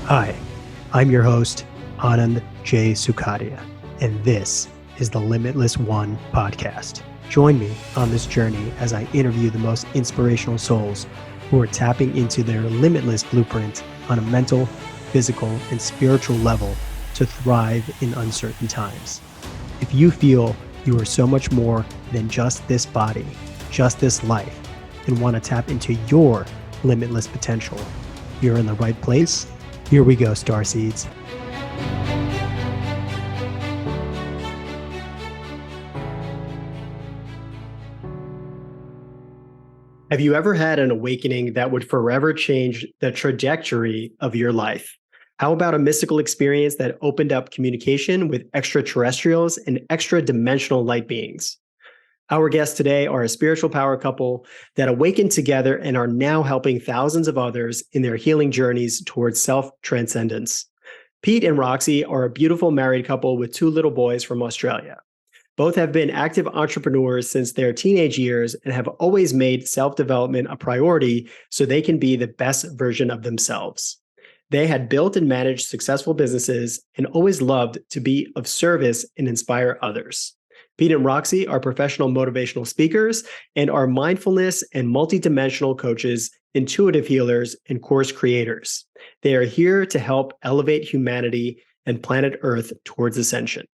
Hi, I'm your host, Anand J. Sukadia, and this is the Limitless One podcast. Join me on this journey as I interview the most inspirational souls who are tapping into their limitless blueprint on a mental, physical, and spiritual level to thrive in uncertain times. If you feel you are so much more than just this body, just this life, and want to tap into your limitless potential, you're in the right place. Here we go, starseeds. Have you ever had an awakening that would forever change the trajectory of your life? How about a mystical experience that opened up communication with extraterrestrials and extra-dimensional light beings? Our guests today are a spiritual power couple that awakened together and are now helping thousands of others in their healing journeys towards self-transcendence. Pete and Roxy are a beautiful married couple with 2 little boys from Australia. Both have been active entrepreneurs since their teenage years and have always made self-development a priority so they can be the best version of themselves. They had built and managed successful businesses and always loved to be of service and inspire others. Pete and Roxy are professional motivational speakers and are mindfulness and multidimensional coaches, intuitive healers, and course creators. They are here to help elevate humanity and planet Earth towards ascension.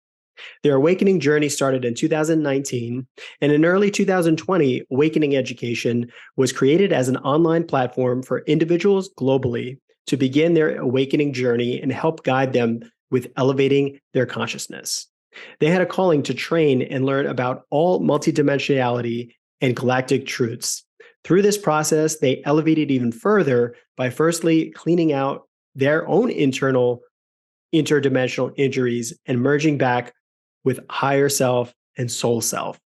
Their awakening journey started in 2019, and in early 2020, Awakening Education was created as an online platform for individuals globally to begin their awakening journey and help guide them with elevating their consciousness. They had a calling to train and learn about all multidimensionality and galactic truths. Through this process, they elevated even further by firstly cleaning out their own internal interdimensional injuries and merging back with higher self and soul self.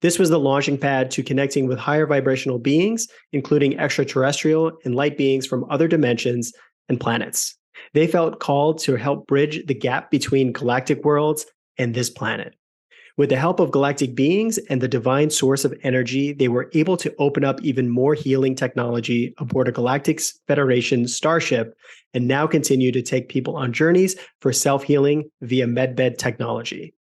This was the launching pad to connecting with higher vibrational beings, including extraterrestrial and light beings from other dimensions and planets. They felt called to help bridge the gap between galactic worlds and this planet. With the help of galactic beings and the divine source of energy, they were able to open up even more healing technology aboard a Galactic Federation Starship and now continue to take people on journeys for self-healing via medbed technology.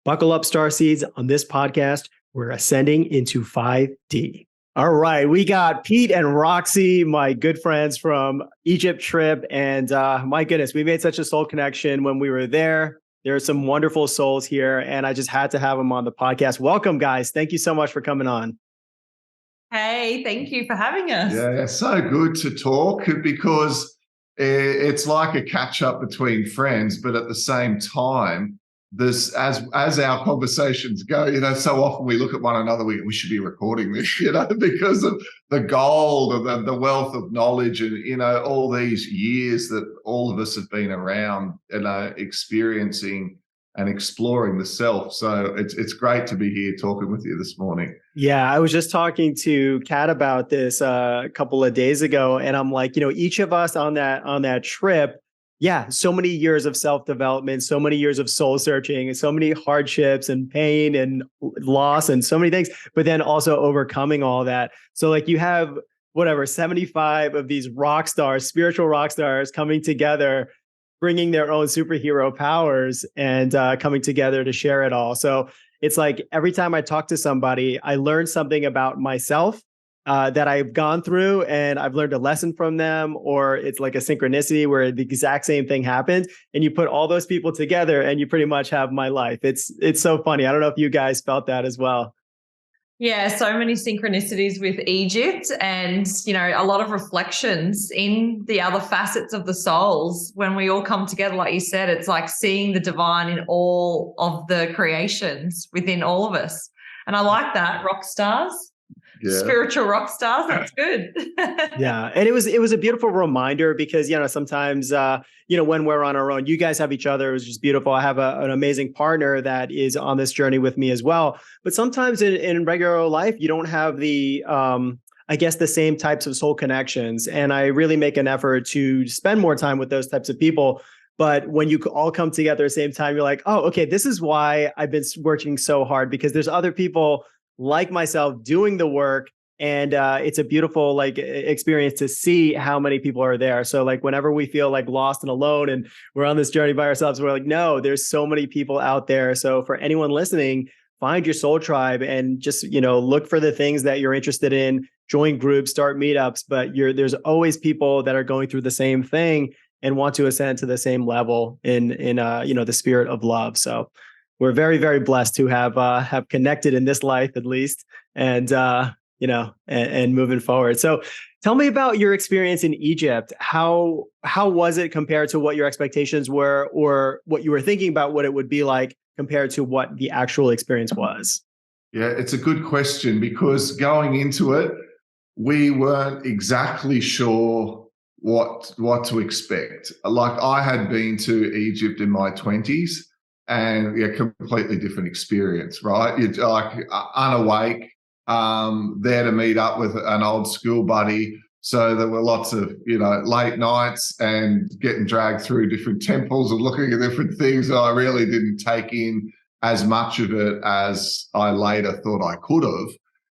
Buckle up, starseeds. On this podcast, we're ascending into 5D. All right, we got Pete and Roxy, my good friends from Egypt trip. And my goodness, we made such a soul connection when we were there. There are some wonderful souls here, and I just had to have them on the podcast. Welcome, guys. Thank you so much for coming on. Hey, thank you for having us. Yeah, so good to talk because it's like a catch up between friends, but at the same time, this as our conversations go, so often we look at one another, we should be recording this, because of the gold of the wealth of knowledge and, all these years that all of us have been around and experiencing and exploring the self. So it's great to be here talking with you this morning. Yeah, I was just talking to Kat about this a couple of days ago, and I'm like, each of us on that trip, yeah, so many years of self-development, so many years of soul searching, and so many hardships and pain and loss and so many things, but then also overcoming all that. So like you have 75 of these rock stars, spiritual rock stars coming together, bringing their own superhero powers and coming together to share it all. So it's like every time I talk to somebody, I learn something about myself that I've gone through and I've learned a lesson from them, or it's like a synchronicity where the exact same thing happens and you put all those people together and you pretty much have my life. It's so funny. I don't know if you guys felt that as well. Yeah, so many synchronicities with Egypt and, a lot of reflections in the other facets of the souls. When we all come together, like you said, it's like seeing the divine in all of the creations within all of us. And I like that, rock stars. Yeah. Spiritual rock stars. That's good. Yeah. And it was a beautiful reminder because, sometimes, when we're on our own, you guys have each other. It was just beautiful. I have an amazing partner that is on this journey with me as well. But sometimes in regular life, you don't have the same types of soul connections. And I really make an effort to spend more time with those types of people. But when you all come together at the same time, you're like, oh, okay, this is why I've been working so hard, because there's other people like myself doing the work And it's a beautiful like experience to see how many people are there. So like whenever we feel like lost and alone and we're on this journey by ourselves, we're like, no, there's so many people out there. So for anyone listening, find your soul tribe and just, look for the things that you're interested in, join groups, start meetups, but there's always people that are going through the same thing and want to ascend to the same level in the spirit of love. So we're very, very blessed to have connected in this life, at least. And, and moving forward. So tell me about your experience in Egypt. How was it compared to what your expectations were, or what you were thinking about what it would be like compared to what the actual experience was? Yeah, it's a good question, because going into it, we weren't exactly sure what to expect. Like, I had been to Egypt in my 20s, and completely different experience, right? You're like unawake, there to meet up with an old school buddy. So there were lots of, late nights and getting dragged through different temples and looking at different things. And I really didn't take in as much of it as I later thought I could have.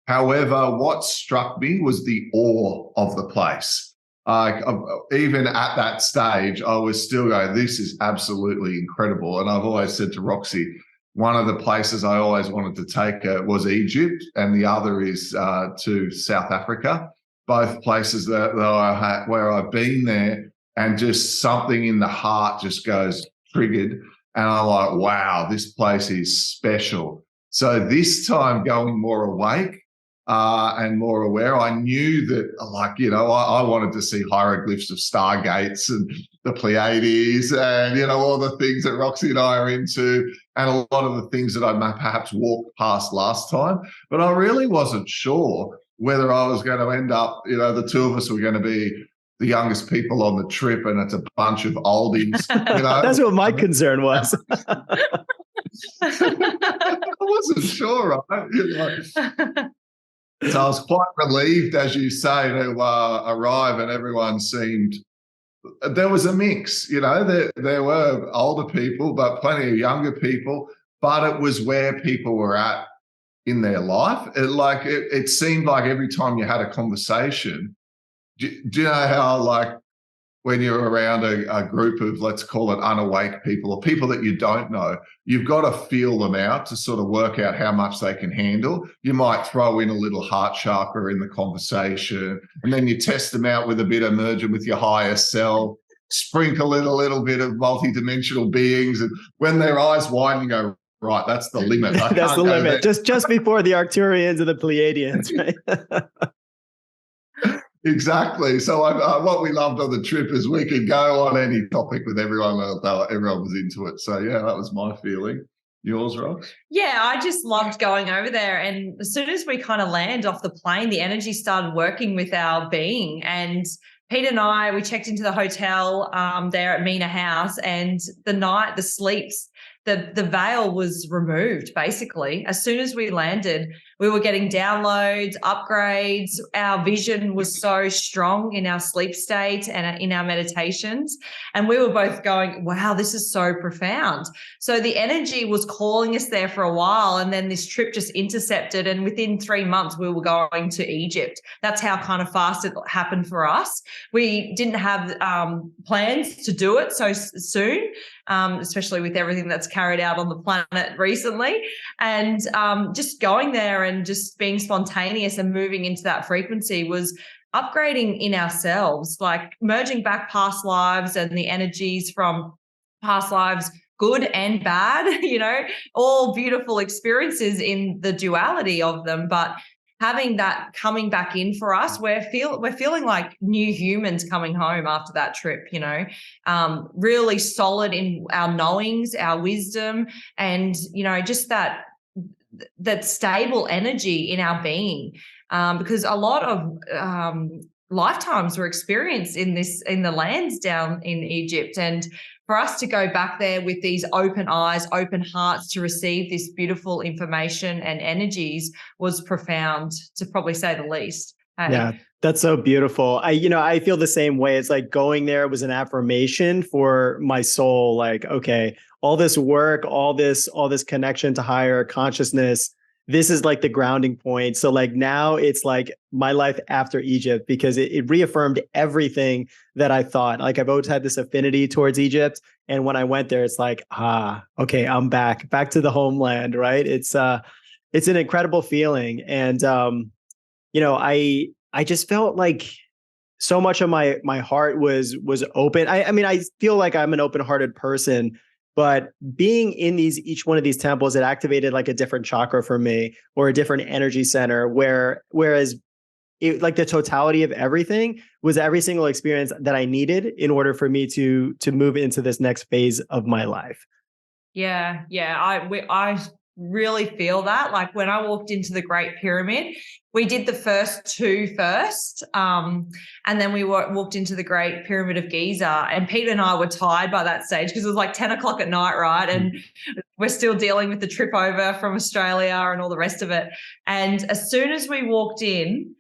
However, what struck me was the awe of the place. Even at that stage, I was still going, this is absolutely incredible. And I've always said to Roxy, one of the places I always wanted to take her was Egypt, and the other is to South Africa. Both places where I've been there, and just something in the heart just goes triggered. And I'm like, wow, this place is special. So this time, going more awake and more aware, I knew that, I wanted to see hieroglyphs of stargates and the Pleiades and, all the things that Roxy and I are into, and a lot of the things that I perhaps walked past last time. But I really wasn't sure whether I was going to end up, the two of us were going to be the youngest people on the trip, and it's a bunch of oldies. That's what my concern was. I wasn't sure, right? So I was quite relieved, as you say, to arrive, and everyone seemed, there was a mix, there were older people, but plenty of younger people, but it was where people were at in their life. It seemed like every time you had a conversation, do you know how, when you're around a group of, let's call it unawake people, or people that you don't know, you've got to feel them out to sort of work out how much they can handle. You might throw in a little heart chakra in the conversation, and then you test them out with a bit of merging with your higher self, sprinkle in a little bit of multidimensional beings, and when their eyes widen, you go, right, that's the limit. That's the limit. Just before the Arcturians and the Pleiadians, right? Exactly. So what we loved on the trip is we could go on any topic with everyone. Everyone was into it. So yeah, that was my feeling. Yours, Rox? Yeah, I just loved going over there. And as soon as we kind of land off the plane, the energy started working with our being. And Pete and I, we checked into the hotel there at Mina House, and the sleeps, the veil was removed, basically. As soon as we landed, we were getting downloads, upgrades. Our vision was so strong in our sleep state and in our meditations. And we were both going, wow, this is so profound. So the energy was calling us there for a while. And then this trip just intercepted. And within 3 months, we were going to Egypt. That's how kind of fast it happened for us. We didn't have plans to do it so soon, especially with everything that's carried out on the planet recently. And just going there and just being spontaneous and moving into that frequency was upgrading in ourselves, like merging back past lives and the energies from past lives, good and bad, all beautiful experiences in the duality of them. But having that coming back in for us, we're feeling like new humans coming home after that trip, really solid in our knowings, our wisdom, and, just that stable energy in our being, because a lot of lifetimes were experienced in the lands down in Egypt. And for us to go back there with these open eyes, open hearts to receive this beautiful information and energies was profound, to probably say the least. Yeah, that's so beautiful. I feel the same way. It's like going there was an affirmation for my soul. Like, okay, all this work, all this connection to higher consciousness, this is like the grounding point. So like now it's like my life after Egypt, because it reaffirmed everything that I thought. Like I've always had this affinity towards Egypt. And when I went there, it's like, okay, I'm back to the homeland, right? It's an incredible feeling. And I just felt like so much of my heart was open. I mean, I feel like I'm an open-hearted person, but being in each one of these temples, it activated like a different chakra for me, or a different energy center, whereas like the totality of everything was every single experience that I needed in order for me to move into this next phase of my life. Yeah. I really feel that. Like when I walked into the Great Pyramid, we did the first two first, and then we walked into the Great Pyramid of Giza, and Peter and I were tired by that stage because it was like 10 o'clock at night, right? And we're still dealing with the trip over from Australia and all the rest of it. And as soon as we walked in,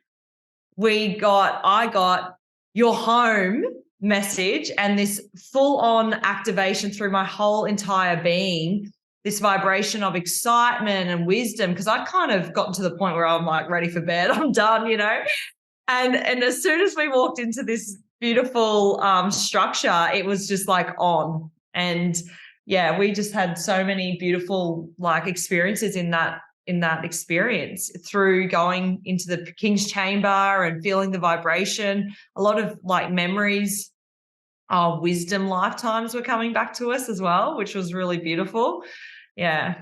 I got your home message, and this full-on activation through my whole entire being, this vibration of excitement and wisdom, because I kind of gotten to the point where I'm like ready for bed. I'm done, And as soon as we walked into this beautiful structure, it was just like on. And yeah, we just had so many beautiful like experiences in that experience, through going into the King's Chamber and feeling the vibration. A lot of like memories of wisdom lifetimes were coming back to us as well, which was really beautiful. Yeah.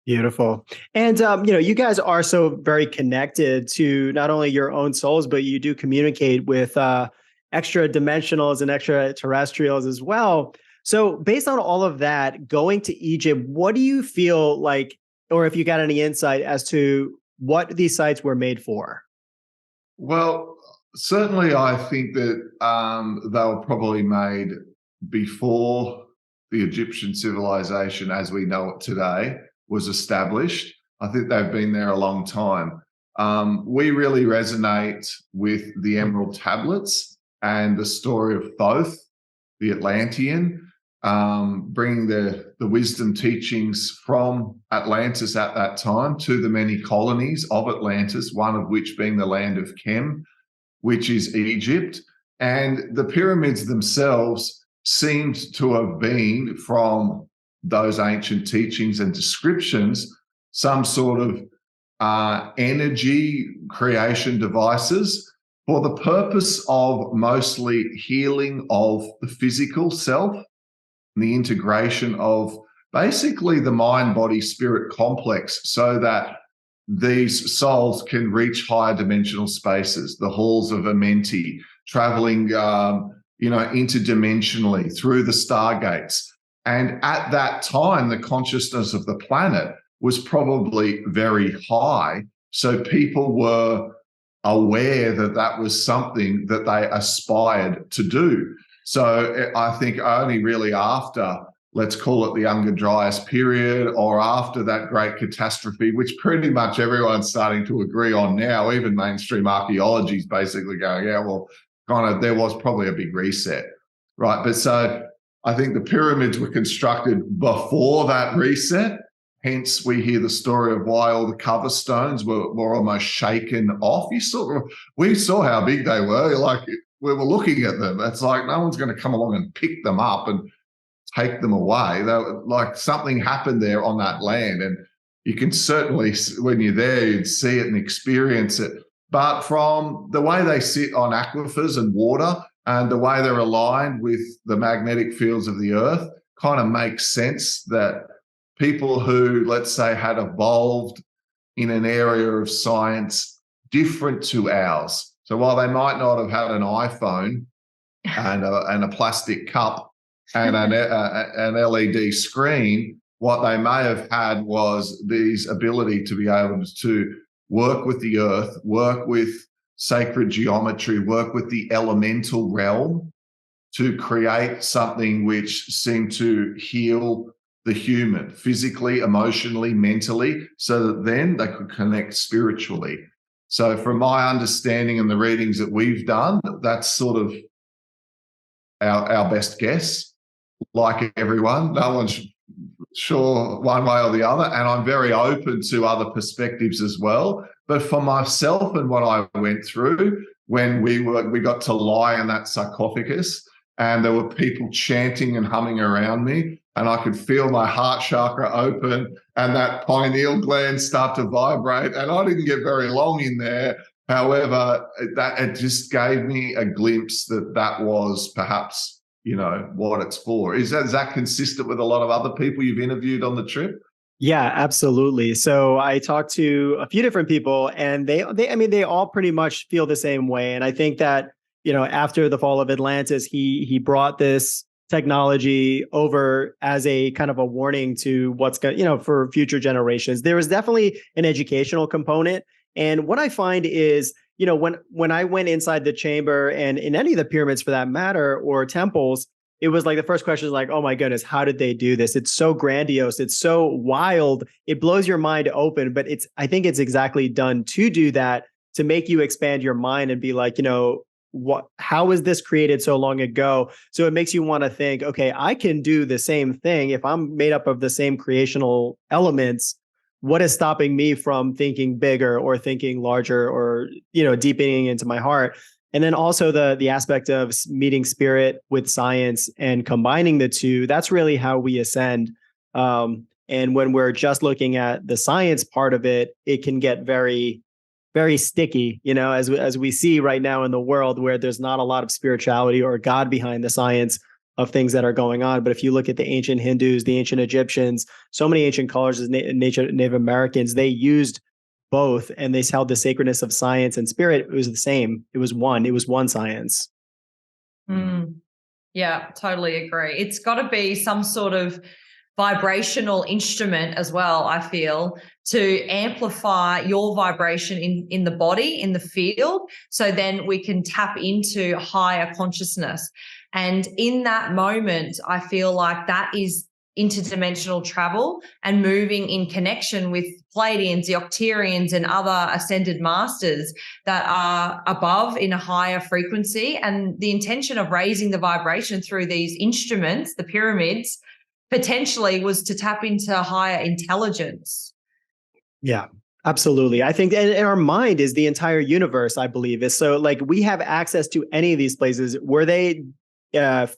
Beautiful. And, you guys are so very connected to not only your own souls, but you do communicate with extra dimensionals and extraterrestrials as well. So based on all of that, going to Egypt, what do you feel like, or if you got any insight as to what these sites were made for? Well, certainly I think that they were probably made before the Egyptian civilization as we know it today was established. I think they've been there a long time. We really resonate with the Emerald Tablets and the story of Thoth, the Atlantean, bringing the wisdom teachings from Atlantis at that time to the many colonies of Atlantis, one of which being the land of Kem, which is Egypt. And the pyramids themselves seemed to have been, from those ancient teachings and descriptions, some sort of energy creation devices for the purpose of mostly healing of the physical self, and the integration of basically the mind, body, spirit complex, so that these souls can reach higher dimensional spaces, the halls of Amenti, traveling, interdimensionally through the stargates. And at that time, the consciousness of the planet was probably very high. So people were aware that that was something that they aspired to do. So I think only really after, let's call it the Younger Dryas period, or after that great catastrophe, which pretty much everyone's starting to agree on now, even mainstream archaeology is basically going, yeah, well, kind of, there was probably a big reset, right? But so I think the pyramids were constructed before that reset. Hence, we hear the story of why all the cover stones were almost shaken off. We saw how big they were. Like, we were looking at them. It's like no one's going to come along and pick them up and take them away. They were, like, something happened there on that land. And you can certainly, when you're there, you'd see it and experience it. But from the way they sit on aquifers and water and the way they're aligned with the magnetic fields of the earth, kind of makes sense that people who, let's say, had evolved in an area of science different to ours. So while they might not have had an iPhone and a plastic cup and an LED screen, what they may have had was these ability to be able to work with the earth, work with sacred geometry, work with the elemental realm to create something which seemed to heal the human physically, emotionally, mentally, so that then they could connect spiritually. So from my understanding and the readings that we've done, that's sort of our best guess. Like everyone, no one's sure one way or the other, and I'm very open to other perspectives as well. But for myself and what I went through when we got to lie in that sarcophagus, and there were people chanting and humming around me, and I could feel my heart chakra open and that pineal gland start to vibrate, and I didn't get very long in there. However, that it just gave me a glimpse that was perhaps, what it's for. Is that consistent with a lot of other people you've interviewed on the trip? Yeah, absolutely. So I talked to a few different people, and they all pretty much feel the same way. And I think that, after the fall of Atlantis, he brought this technology over as a kind of a warning to what's going, for future generations. There was definitely an educational component. And what I find is, when I went inside the chamber, and in any of the pyramids for that matter, or temples, it was like the first question is like, oh my goodness, how did they do this? It's so grandiose. It's so wild. It blows your mind open, but I think it's exactly done to do that, to make you expand your mind and be like, how was this created so long ago? So it makes you want to think, okay, I can do the same thing. If I'm made up of the same creational elements, what is stopping me from thinking bigger or thinking larger, or, deepening into my heart? And then also the aspect of meeting spirit with science and combining the two, that's really how we ascend. And when we're just looking at the science part of it, it can get very, very sticky, as we see right now in the world, where there's not a lot of spirituality or God behind the science of things that are going on. But if you look at the ancient Hindus, the ancient Egyptians, so many ancient cultures, Native Americans, they used both, and they held the sacredness of science and spirit. It was the same. It was one science. Yeah, totally agree. It's got to be some sort of vibrational instrument as well, I feel, to amplify your vibration in the body, in the field, so then we can tap into higher consciousness. And in that moment, I feel like that is interdimensional travel and moving in connection with Pleiadians, the Octarians, and other ascended masters that are above in a higher frequency. And the intention of raising the vibration through these instruments, the pyramids, potentially was to tap into higher intelligence. Yeah, absolutely. I think, and our mind is the entire universe, I believe. Is so like we have access to any of these places. Were they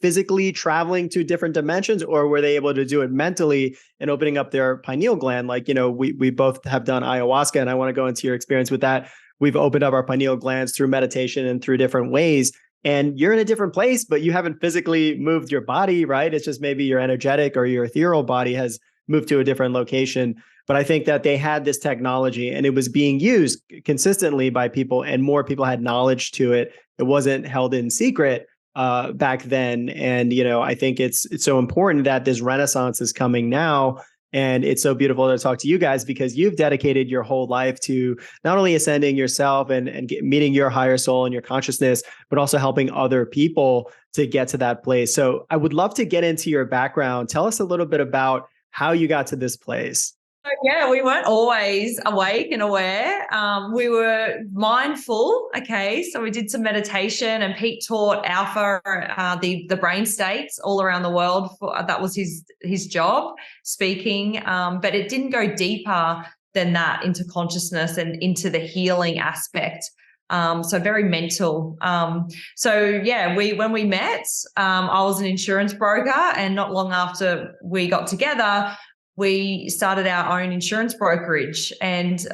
physically traveling to different dimensions, or were they able to do it mentally and opening up their pineal gland? Like, we both have done ayahuasca, and I want to go into your experience with that. We've opened up our pineal glands through meditation and through different ways. And you're in a different place, but you haven't physically moved your body, right? It's just maybe your energetic or your ethereal body has moved to a different location. But I think that they had this technology, and it was being used consistently by people, and more people had knowledge to it. It wasn't held in secret back then. And, I think it's so important that this renaissance is coming now. And it's so beautiful to talk to you guys, because you've dedicated your whole life to not only ascending yourself and meeting your higher soul and your consciousness, but also helping other people to get to that place. So I would love to get into your background. Tell us a little bit about how you got to this place. Yeah, we weren't always awake and aware. We were mindful. Okay, so we did some meditation, and Pete taught Alpha the brain states all around the world. That was his job, speaking. But it didn't go deeper than that into consciousness and into the healing aspect. So very mental. When we met, I was an insurance broker, and not long after we got together, we started our own insurance brokerage, and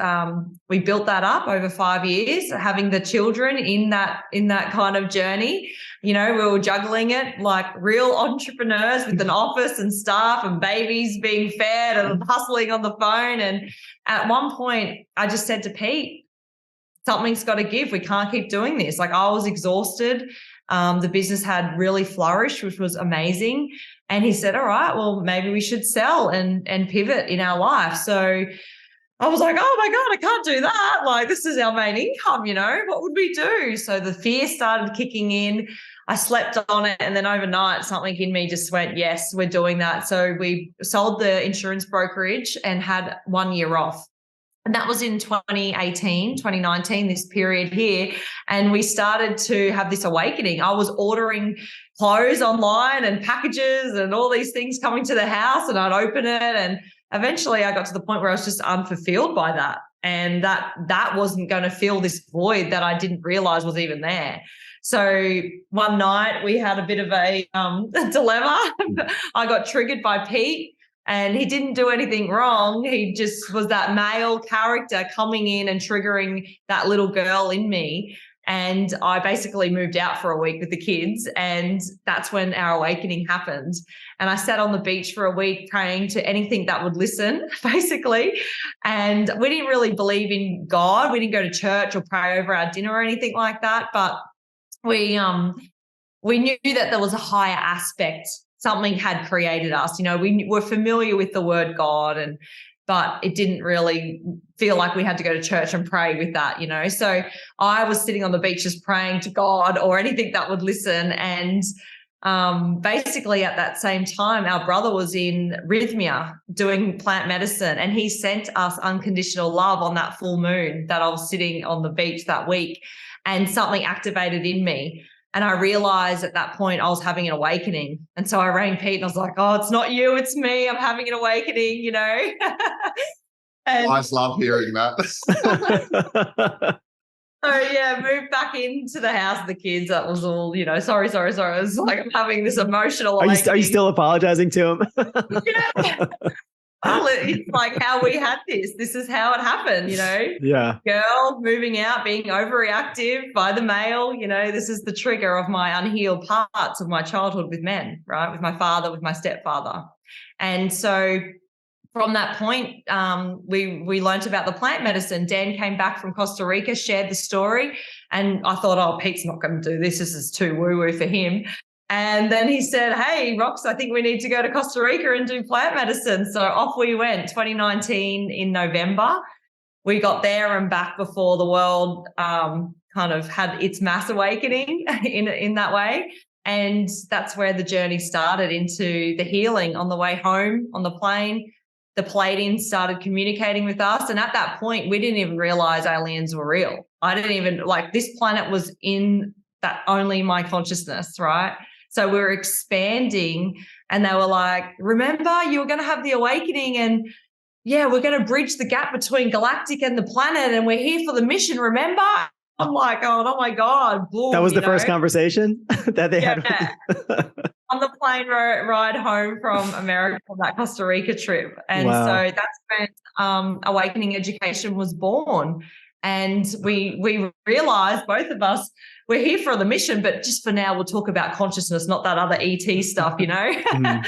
we built that up over 5 years, having the children in that kind of journey. We were juggling it like real entrepreneurs with an office and staff and babies being fed and hustling on the phone. And at one point I just said to Pete, something's got to give. We can't keep doing this. Like, I was exhausted. The business had really flourished, which was amazing. And he said, all right, well, maybe we should sell and pivot in our life. So I was like, oh my God, I can't do that. Like, this is our main income, what would we do? So the fear started kicking in. I slept on it. And then overnight, something in me just went, yes, we're doing that. So we sold the insurance brokerage and had 1 year off. And that was in 2018, 2019, this period here. And we started to have this awakening. I was ordering clothes online and packages and all these things coming to the house, and I'd open it. And eventually I got to the point where I was just unfulfilled by that. And that wasn't going to fill this void that I didn't realize was even there. So one night we had a bit of a dilemma. I got triggered by Pete, and he didn't do anything wrong. He just was that male character coming in and triggering that little girl in me. And I basically moved out for a week with the kids, and that's when our awakening happened. And I sat on the beach for a week praying to anything that would listen, basically. And we didn't really believe in God. We didn't go to church or pray over our dinner or anything like that. But we knew that there was a higher aspect. Something had created us. You know, we were familiar with the word God, but it didn't really feel like we had to go to church and pray with that, you know. So I was sitting on the beach just praying to God or anything that would listen. And basically at that same time, our brother was in Rhythmia doing plant medicine, and he sent us unconditional love on that full moon that I was sitting on the beach that week, and something activated in me. And I realized at that point I was having an awakening. And so I rang Pete and I was like, oh, it's not you, it's me. I'm having an awakening, you know. And I just love hearing that. so yeah, moved back into the house with the kids. That was all, you know, sorry. It was like I'm having this emotional awakening. Are you still apologizing to him? Yeah. Well, it's like how we had this. This is how it happened, you know. Yeah. Girl moving out, being overreactive by the male, you know, this is the trigger of my unhealed parts of my childhood with men, right? With my father, with my stepfather. And so from that point, we learned about the plant medicine. Dan came back from Costa Rica, shared the story, and I thought, oh, Pete's not going to do this. This is too woo-woo for him. And then he said, hey, Rox, I think we need to go to Costa Rica and do plant medicine. So off we went, 2019 in November. We got there and back before the world kind of had its mass awakening in that way. And that's where the journey started into the healing. On the way home, on the plane, the Pleiadians started communicating with us. And at that point, we didn't even realize aliens were real. I didn't even, like, this planet was in that only my consciousness, right? So we were expanding, and they were like, remember, you were going to have the awakening, and yeah, we're going to bridge the gap between Galactic and the planet, and we're here for the mission, remember? I'm like, oh my God. Boom, that was the first conversation that they had. On the plane ride home from America on that Costa Rica trip. And wow. So that's when Awakening Education was born. And we realized, both of us, we're here for the mission, but just for now, we'll talk about consciousness, not that other ET stuff, you know? Mm.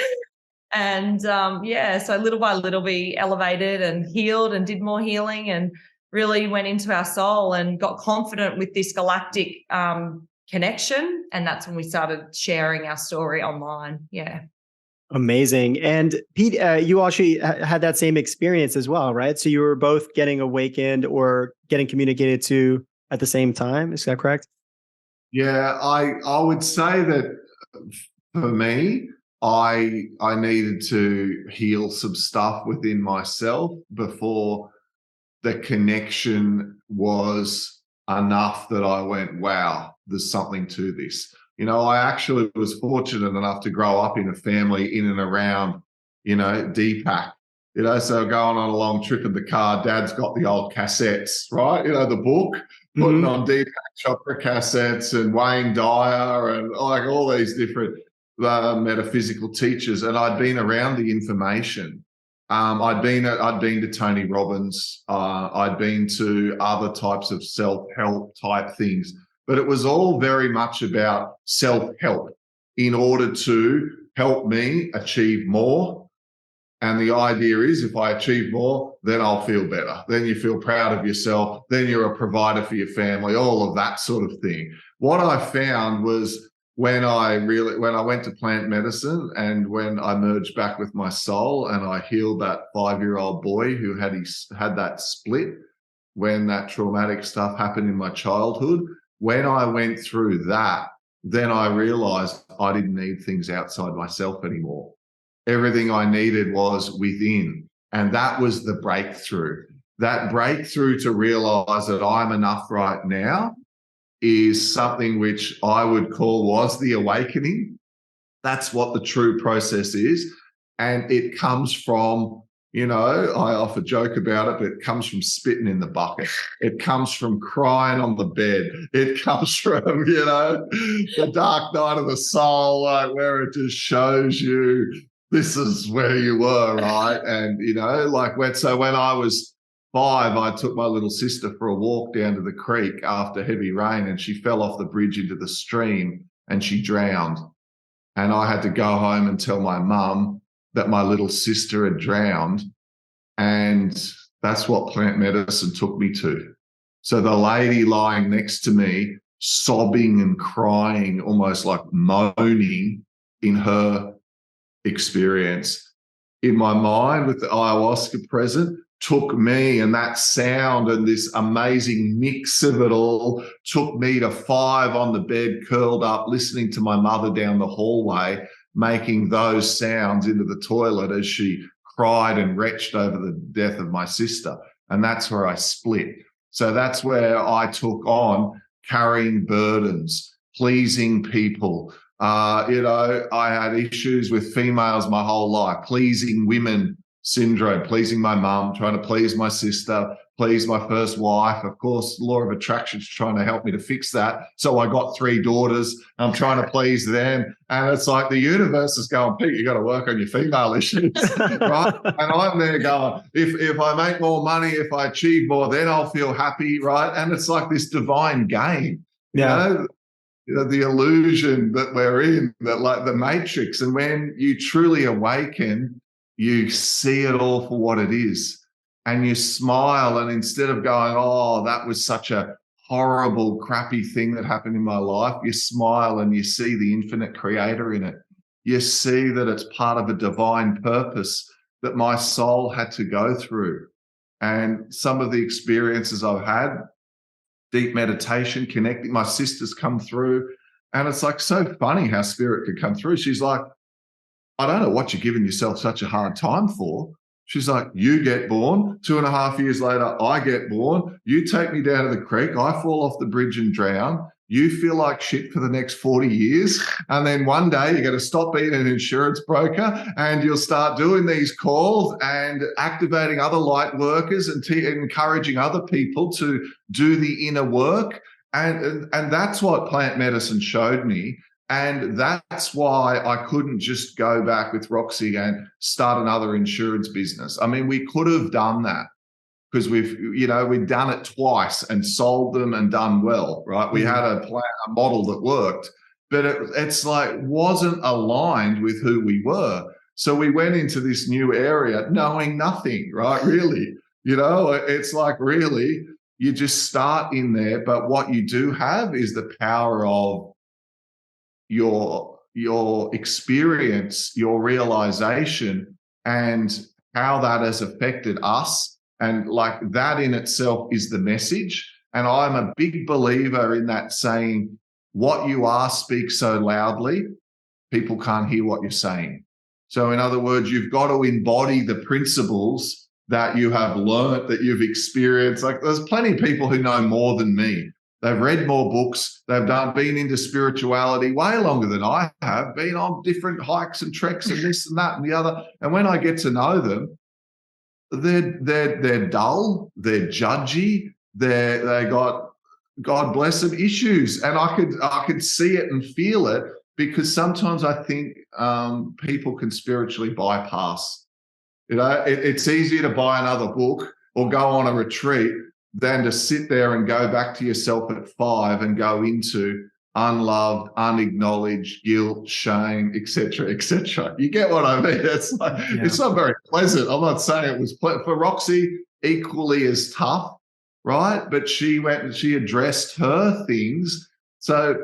And so little by little, we elevated and healed and did more healing and really went into our soul and got confident with this galactic connection. And that's when we started sharing our story online. Yeah. Amazing. And Pete, you actually had that same experience as well, right? So you were both getting awakened or getting communicated to at the same time. Is that correct? Yeah, I would say that for me, I needed to heal some stuff within myself before the connection was enough that I went, wow, there's something to this. You know, I actually was fortunate enough to grow up in a family in and around, you know, Deepak. You know, so going on a long trip in the car, Dad's got the old cassettes, right? You know, the book, putting on Deepak Chopra cassettes and Wayne Dyer and like all these different metaphysical teachers. And I'd been around the information. I'd been to Tony Robbins. I'd been to other types of self-help type things, but it was all very much about self-help in order to help me achieve more. And the idea is if I achieve more, then I'll feel better. Then you feel proud of yourself. Then you're a provider for your family, all of that sort of thing. What I found was when I went to plant medicine and when I merged back with my soul and I healed that 5-year-old boy who had that split when that traumatic stuff happened in my childhood, when I went through that, then I realized I didn't need things outside myself anymore. Everything I needed was within. And that was the breakthrough. That breakthrough to realize that I'm enough right now is something which I would call was the awakening. That's what the true process is. And it comes from, I often joke about it, but it comes from spitting in the bucket. It comes from crying on the bed. It comes from, the dark night of the soul, like where it just shows you this is where you were, right? And, when I was 5, I took my little sister for a walk down to the creek after heavy rain, and she fell off the bridge into the stream and she drowned. And I had to go home and tell my mum that my little sister had drowned. And that's what plant medicine took me to. So the lady lying next to me, sobbing and crying, almost like moaning in her experience, in my mind with the ayahuasca present, took me, and that sound and this amazing mix of it all took me to 5 on the bed, curled up, listening to my mother down the hallway, making those sounds into the toilet as she cried and retched over the death of my sister. And that's where I split. So that's where I took on carrying burdens, pleasing people. I had issues with females my whole life, pleasing women syndrome, pleasing my mum, trying to please my sister, please my first wife. Of course, law of attraction's trying to help me to fix that. So I got 3 daughters. I'm trying to please them. And it's like the universe is going, Pete, you got to work on your female issues, right? And I'm there going, if I make more money, if I achieve more, then I'll feel happy, right? And it's like this divine game, the illusion that we're in, that like the matrix. And when you truly awaken, you see it all for what it is, and you smile. And instead of going, oh, that was such a horrible, crappy thing that happened in my life, you smile and you see the infinite creator in it. You see that it's part of a divine purpose that my soul had to go through. And some of the experiences I've had, deep meditation, connecting, my sister's come through. And it's like so funny how spirit could come through. She's like, I don't know what you're giving yourself such a hard time for. She's like, you get born. 2.5 years later, I get born. You take me down to the creek. I fall off the bridge and drown. You feel like shit for the next 40 years. And then one day you're going to stop being an insurance broker and you'll start doing these calls and activating other light workers and encouraging other people to do the inner work. And that's what plant medicine showed me. And that's why I couldn't just go back with Roxy and start another insurance business. I mean, we could have done that because we'd done it twice and sold them and done well, right? We had a model that worked, but it's like wasn't aligned with who we were. So we went into this new area knowing nothing, right? Really, it's like really you just start in there. But what you do have is the power of your experience, your realization, and how that has affected us. And like that in itself is the message. And I'm a big believer in that saying, what you are speaks so loudly, people can't hear what you're saying. So in other words, you've got to embody the principles that you have learnt, that you've experienced. Like there's plenty of people who know more than me. They've read more books. They've been into spirituality way longer than I have, been on different hikes and treks and this and that and the other. And when I get to know them, they're dull, they're judgy, they got, God bless them, issues. And I could see it and feel it because sometimes I think people can spiritually bypass. It's easier to buy another book or go on a retreat than to sit there and go back to yourself at 5 and go into unloved, unacknowledged, guilt, shame, etc., etc. You get what I mean? It's like It's not very pleasant. I'm not saying it was for Roxy equally as tough, right? But she went and she addressed her things. So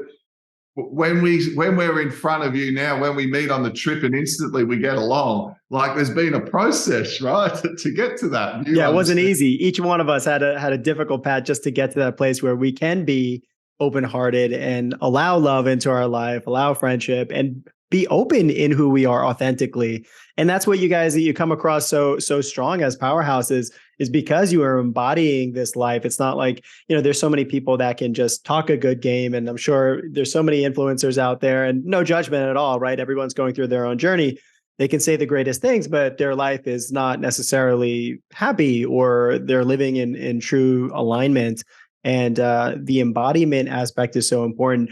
when we're in front of you now, when we meet on the trip and instantly we get along, like there's been a process, right, to get to that. It wasn't easy. Each one of us had a difficult path just to get to that place where we can be open-hearted and allow love into our life, allow friendship, and be open in who we are authentically. And that's what you guys, that you come across so strong as powerhouses, is because you are embodying this life. It's not like, there's so many people that can just talk a good game. And I'm sure there's so many influencers out there, and no judgment at all, right? Everyone's going through their own journey. They can say the greatest things, but their life is not necessarily happy, or they're living in true alignment. And the embodiment aspect is so important.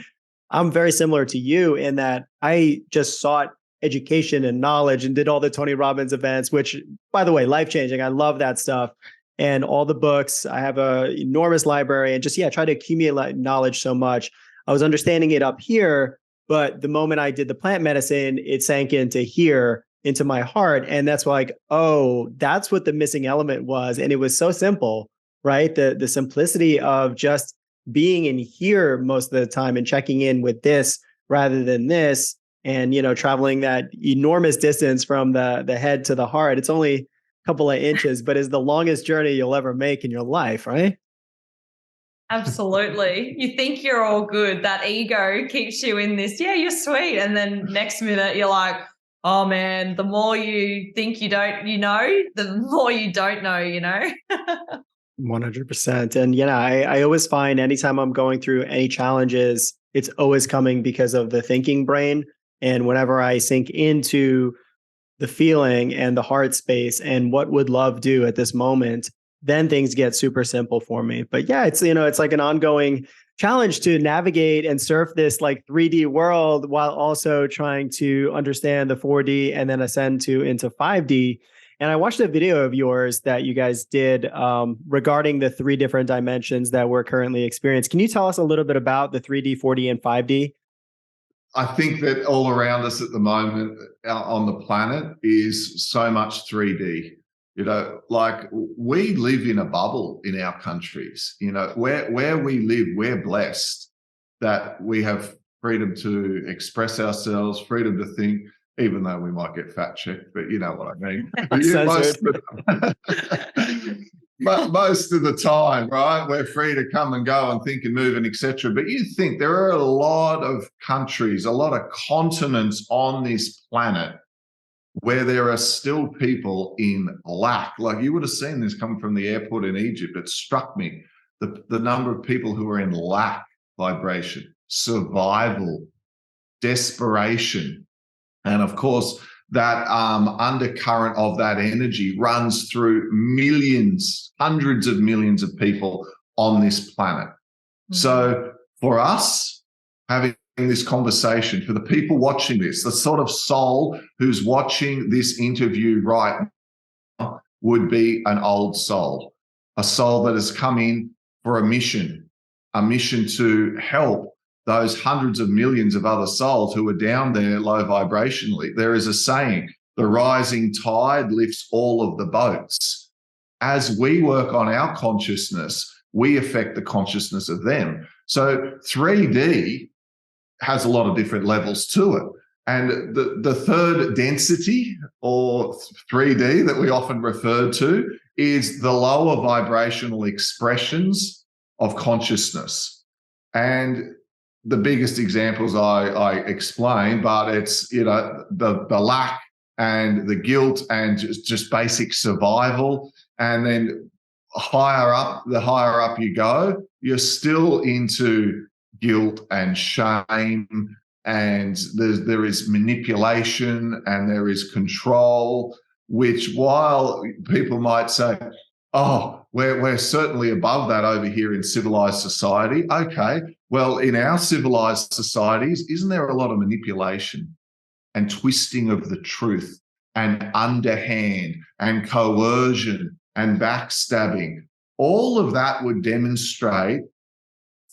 I'm very similar to you in that I just sought education and knowledge and did all the Tony Robbins events, which, by the way, life-changing. I love that stuff. And all the books. I have an enormous library, and just, try to accumulate knowledge so much. I was understanding it up here, but the moment I did the plant medicine, it sank into here, into my heart. And that's like, oh, that's what the missing element was. And it was so simple, right? The simplicity of just being in here most of the time and checking in with this rather than this, and traveling that enormous distance from the head to the heart. It's only a couple of inches, but is the longest journey you'll ever make in your life, right? Absolutely. You think you're all good. That ego keeps you in this, you're sweet. And then next minute you're like, oh man, the more you think you don't, the more you don't know. 100%. And I always find anytime I'm going through any challenges, it's always coming because of the thinking brain. And whenever I sink into the feeling and the heart space and what would love do at this moment, then things get super simple for me. But it's like an ongoing challenge to navigate and surf this like 3D world while also trying to understand the 4D and then ascend into 5D. And I watched a video of yours that you guys did regarding the 3 different dimensions that we're currently experiencing. Can you tell us a little bit about the 3D, 4D, and 5D? I think that all around us at the moment on the planet is so much 3D. Like we live in a bubble in our countries. Where we live, we're blessed that we have freedom to express ourselves, freedom to think, even though we might get fact checked, but you know what I mean. Most of the time, right, we're free to come and go and think and move and etc. But you think there are a lot of countries, a lot of continents on this planet where there are still people in lack. Like you would have seen this coming from the airport in Egypt. It struck me, the number of people who are in lack vibration, survival, desperation. And of course, that undercurrent of that energy runs through millions, hundreds of millions of people on this planet. Mm-hmm. So for us, having this conversation, for the people watching this, the sort of soul who's watching this interview right now would be an old soul, a soul that has come in for a mission to help those hundreds of millions of other souls who are down there low vibrationally. There is a saying, the rising tide lifts all of the boats. As we work on our consciousness, we affect the consciousness of them. So 3D has a lot of different levels to it. And the third density, or 3D, that we often refer to is the lower vibrational expressions of consciousness. And the biggest examples I explain, but it's, the lack and the guilt and just basic survival. And then the higher up you go, you're still into guilt and shame, and there is manipulation and there is control, which while people might say, oh, we're certainly above that over here in civilized society. Okay, well, in our civilized societies, isn't there a lot of manipulation and twisting of the truth and underhand and coercion and backstabbing? All of that would demonstrate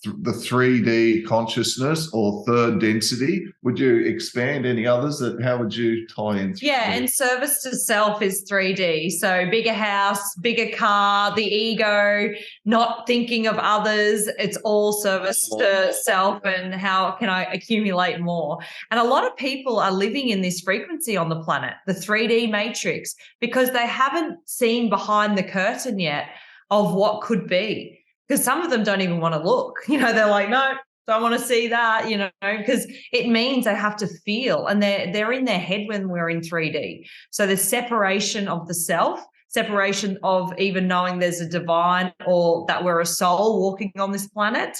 the 3D consciousness or third density. Would you expand any others? How would you tie in? And service to self is 3D. So bigger house, bigger car, the ego, not thinking of others. It's all service to self and how can I accumulate more? And a lot of people are living in this frequency on the planet, the 3D matrix, because they haven't seen behind the curtain yet of what could be. Because some of them don't even want to look. They're like, no, don't want to see that, because it means they have to feel, and they're in their head when we're in 3D. So the separation of the self. separation of even knowing there's a divine or that we're a soul walking on this planet.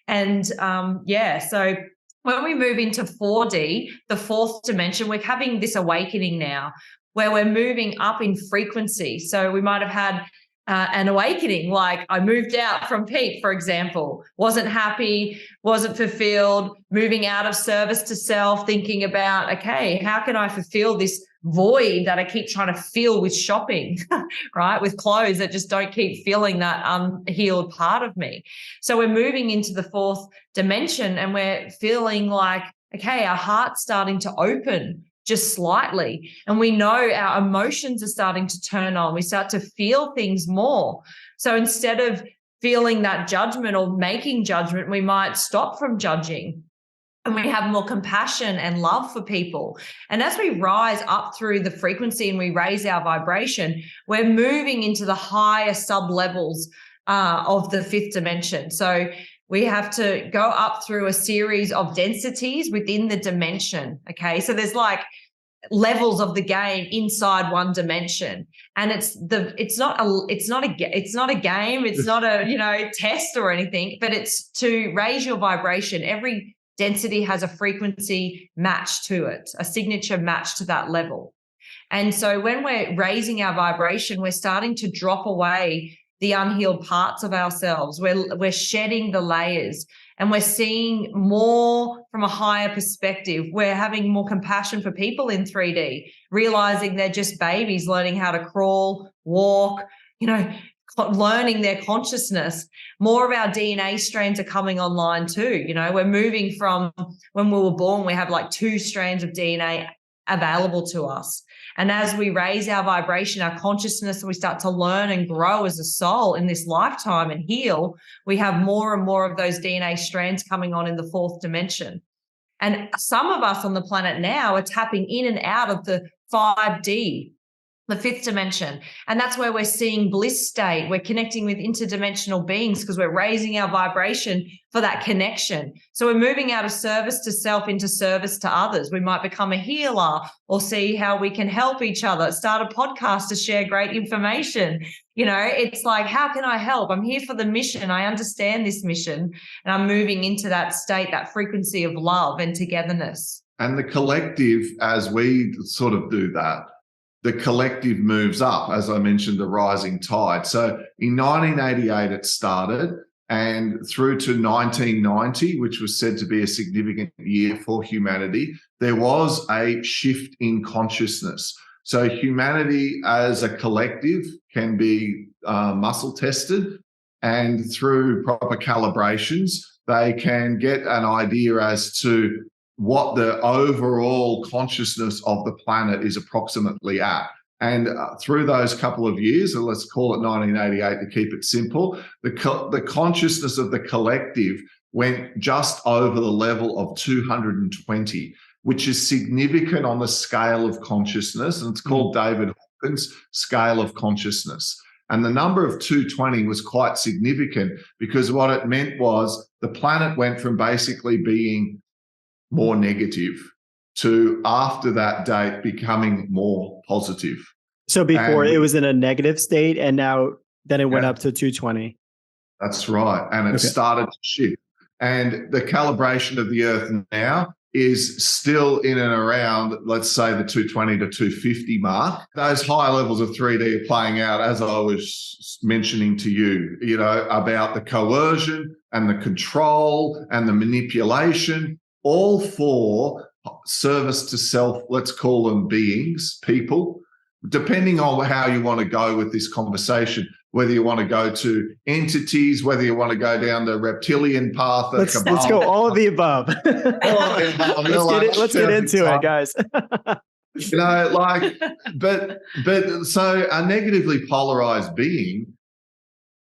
And so when we move into 4D, the fourth dimension, we're having this awakening now where we're moving up in frequency. So we might have had an awakening, like I moved out from peak, for example, wasn't happy, wasn't fulfilled, moving out of service to self, thinking about, okay, how can I fulfill this void that I keep trying to fill with shopping, right? With clothes that just don't keep filling that unhealed part of me. So we're moving into the fourth dimension and we're feeling like, okay, our heart's starting to open just slightly. And we know our emotions are starting to turn on. We start to feel things more. So instead of feeling that judgment or making judgment, we might stop from judging. And we have more compassion and love for people. And as we rise up through the frequency and we raise our vibration, we're moving into the higher sub-levels of the fifth dimension. So we have to go up through a series of densities within the dimension. Okay, so there's like levels of the game inside one dimension, and it's not a game, it's not a test or anything, but it's to raise your vibration. Every density has a frequency match to it, a signature match to that level. And so when we're raising our vibration, we're starting to drop away the unhealed parts of ourselves. We're shedding the layers and we're seeing more from a higher perspective. We're having more compassion for people in 3D, realizing they're just babies learning how to crawl, walk, learning their consciousness. More of our DNA strands are coming online too. We're moving from when we were born, we have like 2 strands of DNA available to us. And as we raise our vibration, our consciousness, we start to learn and grow as a soul in this lifetime and heal, we have more and more of those DNA strands coming on in the fourth dimension. And some of us on the planet now are tapping in and out of the 5D, the fifth dimension. And that's where we're seeing bliss state. We're connecting with interdimensional beings because we're raising our vibration for that connection. So we're moving out of service to self into service to others. We might become a healer or see how we can help each other, start a podcast to share great information. It's like, how can I help? I'm here for the mission. I understand this mission. And I'm moving into that state, that frequency of love and togetherness. And the collective, as we sort of do that, the collective moves up, as I mentioned, the rising tide. So in 1988, it started, and through to 1990, which was said to be a significant year for humanity, there was a shift in consciousness. So humanity as a collective can be muscle tested, and through proper calibrations, they can get an idea as to what the overall consciousness of the planet is approximately at. And through those couple of years, and let's call it 1988 to keep it simple, the consciousness of the collective went just over the level of 220, which is significant on the scale of consciousness. And it's called David Hawkins' scale of consciousness. And the number of 220 was quite significant because what it meant was the planet went from basically being more negative to, after that date, becoming more positive. So before it was in a negative state, and then it went up to 220. That's right. And it started to shift. And the calibration of the Earth now is still in and around, let's say, the 220 to 250 mark. Those high levels of 3D are playing out, as I was mentioning to you, about the coercion and the control and the manipulation, all for service to self, let's call them beings, people, depending on how you want to go with this conversation, whether you want to go to entities, whether you want to go down the reptilian path. Let's go all of the above. Let's get into it, guys. But so a negatively polarized being,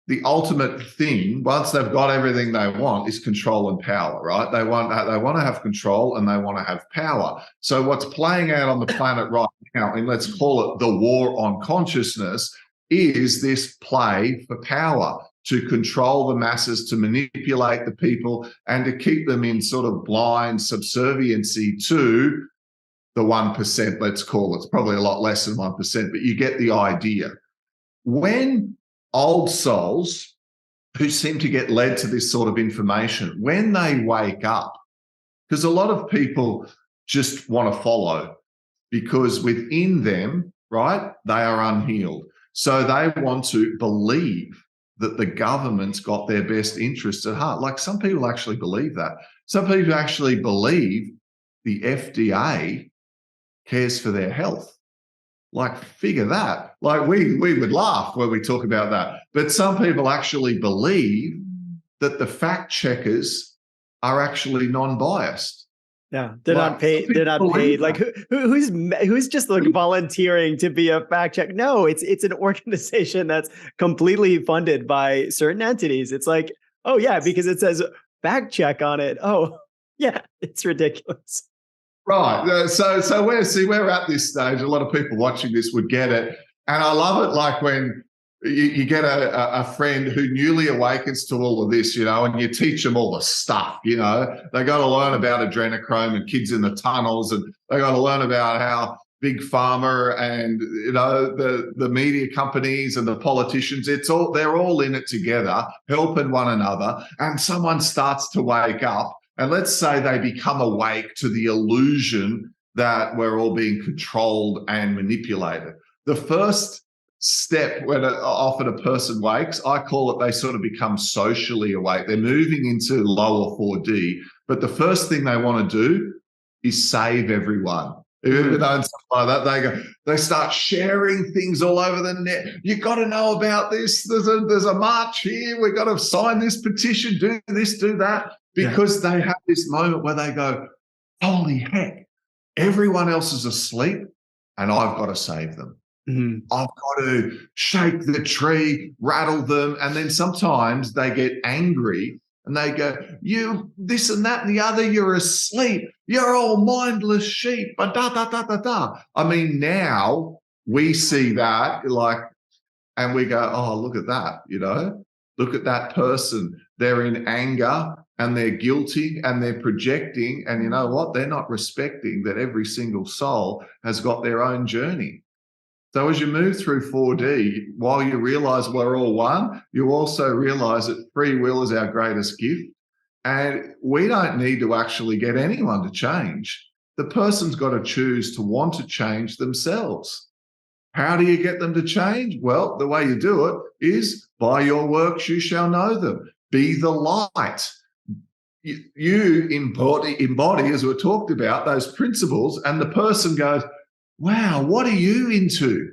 the ultimate thing, once they've got everything they want, is control and power, right? They want to have control and they want to have power. So what's playing out on the planet right now, and let's call it the war on consciousness, is this play for power, to control the masses, to manipulate the people, and to keep them in sort of blind subserviency to the 1%, let's call it. It's probably a lot less than 1%, but you get the idea. when old souls who seem to get led to this sort of information, when they wake up, because a lot of people just want to follow because within them, right, they are unhealed. So they want to believe that the government's got their best interests at heart. Like some people actually believe that. Some people actually believe the FDA cares for their health. Like, figure that. Like, we would laugh when we talk about that. But some people actually believe that the fact checkers are actually non-biased. Yeah, they're not paid. They're not paid. Like who's just like volunteering to be a fact check? No, it's an organization that's completely funded by certain entities. It's like, oh yeah, because it says fact check on it. Oh yeah, it's ridiculous. Right. So we're at this stage. A lot of people watching this would get it, and I love it. Like when you get a friend who newly awakens to all of this, and you teach them all the stuff, they got to learn about adrenochrome and kids in the tunnels, and they got to learn about how big pharma and, the media companies and the politicians, they're all in it together, helping one another. And someone starts to wake up, and let's say they become awake to the illusion that we're all being controlled and manipulated. The first step when often a person wakes, I call it, they sort of become socially awake. They're moving into lower 4D, but the first thing they want to do is save everyone. And stuff like that, they start sharing things all over the net. You got to know about this. There's a march here. We got to sign this petition. Do this, do that, because they have this moment where they go, "Holy heck! Everyone else is asleep, and I've got to save them. I've got to shake the tree, rattle them." And then sometimes they get angry and they go, "You, this and that and the other, you're asleep. You're all mindless sheep." I mean, now we see that and we go, "Oh, look at that, look at that person. They're in anger and they're guilty and they're projecting. And you know what? They're not respecting that every single soul has got their own journey." So as you move through 4D, while you realize we're all one, you also realize that free will is our greatest gift. And we don't need to actually get anyone to change. The person's got to choose to want to change themselves. How do you get them to change? Well, the way you do it is by your works you shall know them. Be the light. You embody, as we talked about, those principles, and the person goes, "Wow, what are you into?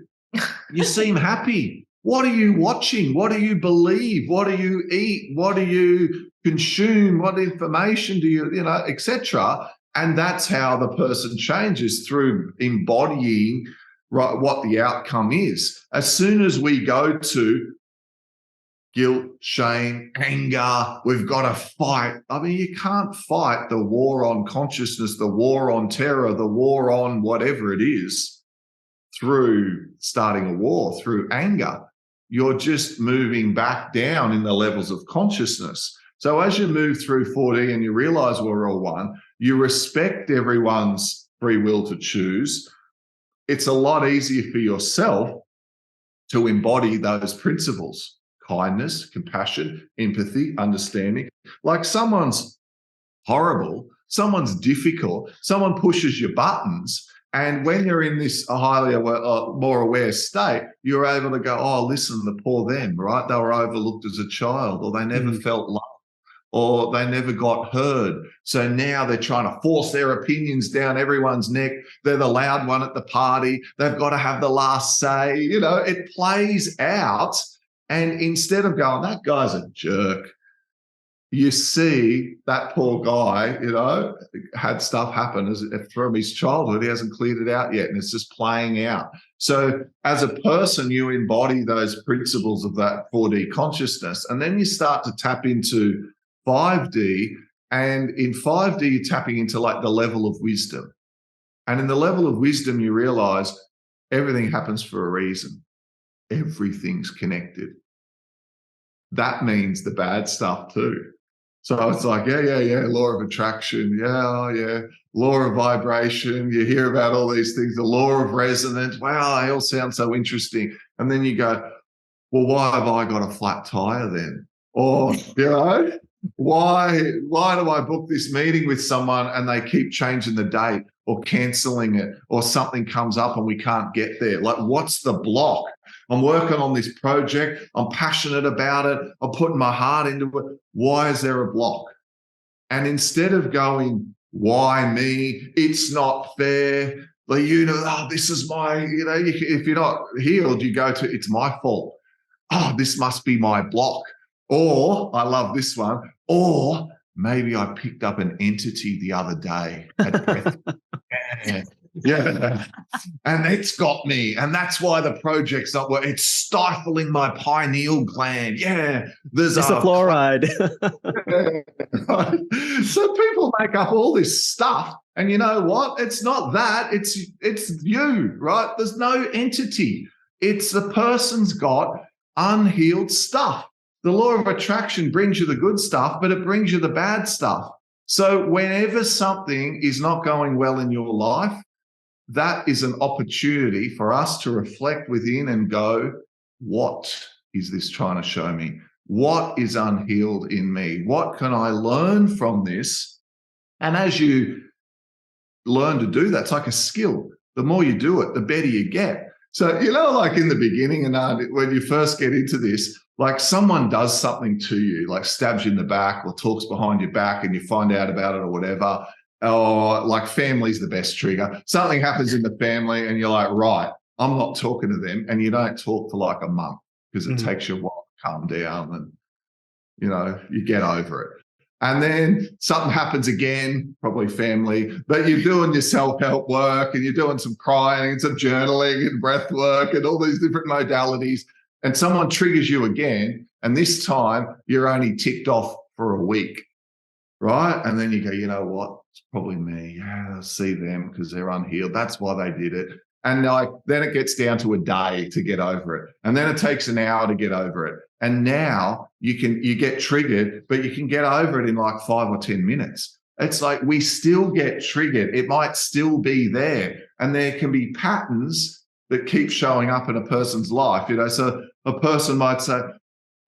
You seem happy. What are you watching? What do you believe? What do you eat? What do you consume? What information do you, etc." And that's how the person changes, through embodying what the outcome is. As soon as we go to guilt, shame, anger, we've got to fight. I mean, you can't fight the war on consciousness, the war on terror, the war on whatever it is through starting a war, through anger. You're just moving back down in the levels of consciousness. So as you move through 4D and you realize we're all one, you respect everyone's free will to choose. It's a lot easier for yourself to embody those principles. Kindness, compassion, empathy, understanding. Like someone's horrible, someone's difficult, someone pushes your buttons, and when you're in this highly aware, more aware state, you're able to go, "Oh, listen, the poor them, right? They were overlooked as a child, or they never felt love, or they never got heard. So now they're trying to force their opinions down everyone's neck. They're the loud one at the party. They've got to have the last say." It plays out. And instead of going, "That guy's a jerk," you see that poor guy, had stuff happen from his childhood. He hasn't cleared it out yet, and it's just playing out. So as a person, you embody those principles of that 4D consciousness, and then you start to tap into 5D. And in 5D, you're tapping into like the level of wisdom. And in the level of wisdom, you realize everything happens for a reason. Everything's connected. That means the bad stuff too. So it's like, yeah, law of attraction, yeah, law of vibration. You hear about all these things, the law of resonance. Wow, they all sound so interesting. And then you go, well, why have I got a flat tire then? Or, why do I book this meeting with someone and they keep changing the date or canceling it, or something comes up and we can't get there? Like, what's the block? I'm working on this project. I'm passionate about it. I'm putting my heart into it. Why is there a block? And instead of going, why me? It's not fair. Like, this is my, if you're not healed, you go to, it's my fault. Oh, this must be my block. Or, I love this one, or maybe I picked up an entity the other day at breath. Yeah. And it's got me. And that's why the project's not working. It's stifling my pineal gland. Yeah. There's It's a fluoride. So people make up all this stuff. And you know what? It's not that. It's you, right? There's no entity. It's the person's got unhealed stuff. The law of attraction brings you the good stuff, but it brings you the bad stuff. So whenever something is not going well in your life, that is an opportunity for us to reflect within and go, what is this trying to show me? What is unhealed in me? What can I learn from this? And as you learn to do that, it's like a skill. The more you do it, the better you get. So, like in the beginning, and when you first get into this, like someone does something to you, like stabs you in the back or talks behind your back and you find out about it or whatever, or like family's the best trigger. Something happens in the family and you're like, right, I'm not talking to them. And you don't talk for like a month because it takes you a while to calm down and, you get over it. And then something happens again, probably family, but you're doing your self-help work and you're doing some crying and some journaling and breath work and all these different modalities. And someone triggers you again. And this time you're only ticked off for a week, right? And then you go, you know what? It's probably me. Yeah, I see them because they're unhealed. That's why they did it. And then it gets down to a day to get over it. And then it takes an hour to get over it. And now you get triggered, but you can get over it in like 5 or 10 minutes. It's like we still get triggered. It might still be there. And there can be patterns that keep showing up in a person's life. So a person might say,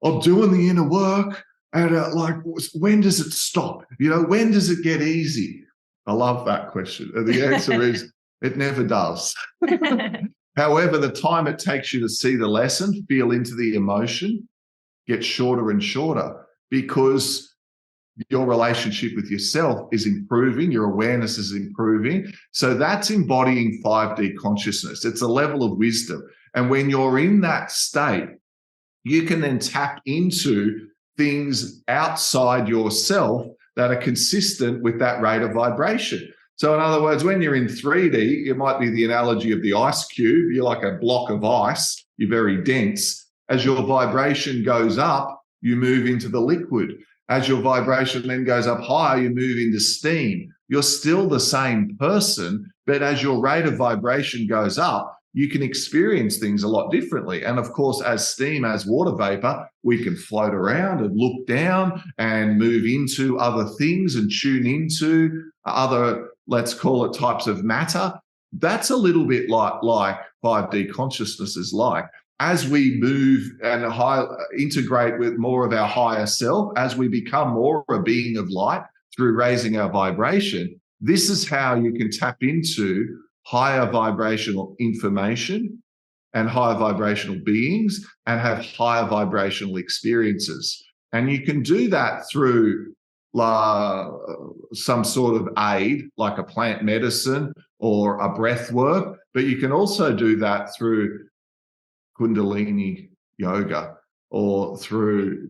I'm doing the inner work. And when does it stop? When does it get easy? I love that question. And the answer is, it never does. However, the time it takes you to see the lesson, feel into the emotion, gets shorter and shorter because your relationship with yourself is improving, your awareness is improving. So that's embodying 5D consciousness. It's a level of wisdom. And when you're in that state, you can then tap into things outside yourself that are consistent with that rate of vibration. So in other words, when you're in 3D, it might be the analogy of the ice cube. You're like a block of ice. You're very dense. As your vibration goes up, you move into the liquid. As your vibration then goes up higher, you move into steam. You're still the same person, but as your rate of vibration goes up, you can experience things a lot differently. And of course, as steam, as water vapor, we can float around and look down and move into other things and tune into other, let's call it, types of matter. That's a little bit like 5D consciousness is like. As we move and integrate with more of our higher self, as we become more a being of light through raising our vibration, this is how you can tap into higher vibrational information and higher vibrational beings and have higher vibrational experiences. And you can do that through some sort of aid, like a plant medicine or a breath work, but you can also do that through Kundalini yoga or through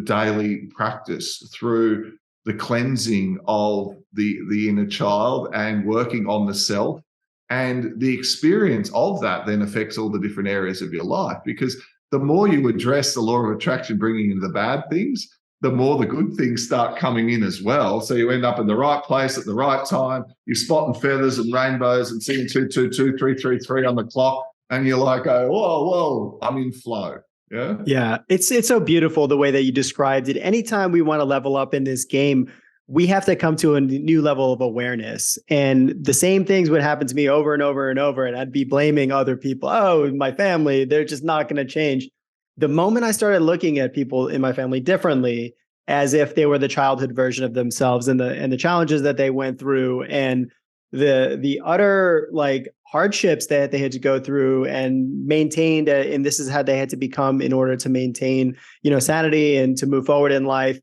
daily practice, through the cleansing of the inner child and working on the self. And the experience of that then affects all the different areas of your life, because the more you address the law of attraction, bringing in the bad things, the more the good things start coming in as well. So you end up in the right place at the right time. You're spotting feathers and rainbows and seeing 222, 333 on the clock. And you're like, oh, whoa, I'm in flow. Yeah. Yeah. It's so beautiful the way that you described it. Anytime we want to level up in this game, we have to come to a new level of awareness. And the same things would happen to me over and over and over. And I'd be blaming other people. Oh, my family, they're just not going to change. the moment I started looking at people in my family differently, as if they were the childhood version of themselves, and the challenges that they went through, and the utter like hardships that they had to go through and maintained, and this is how they had to become in order to maintain, sanity and to move forward in life.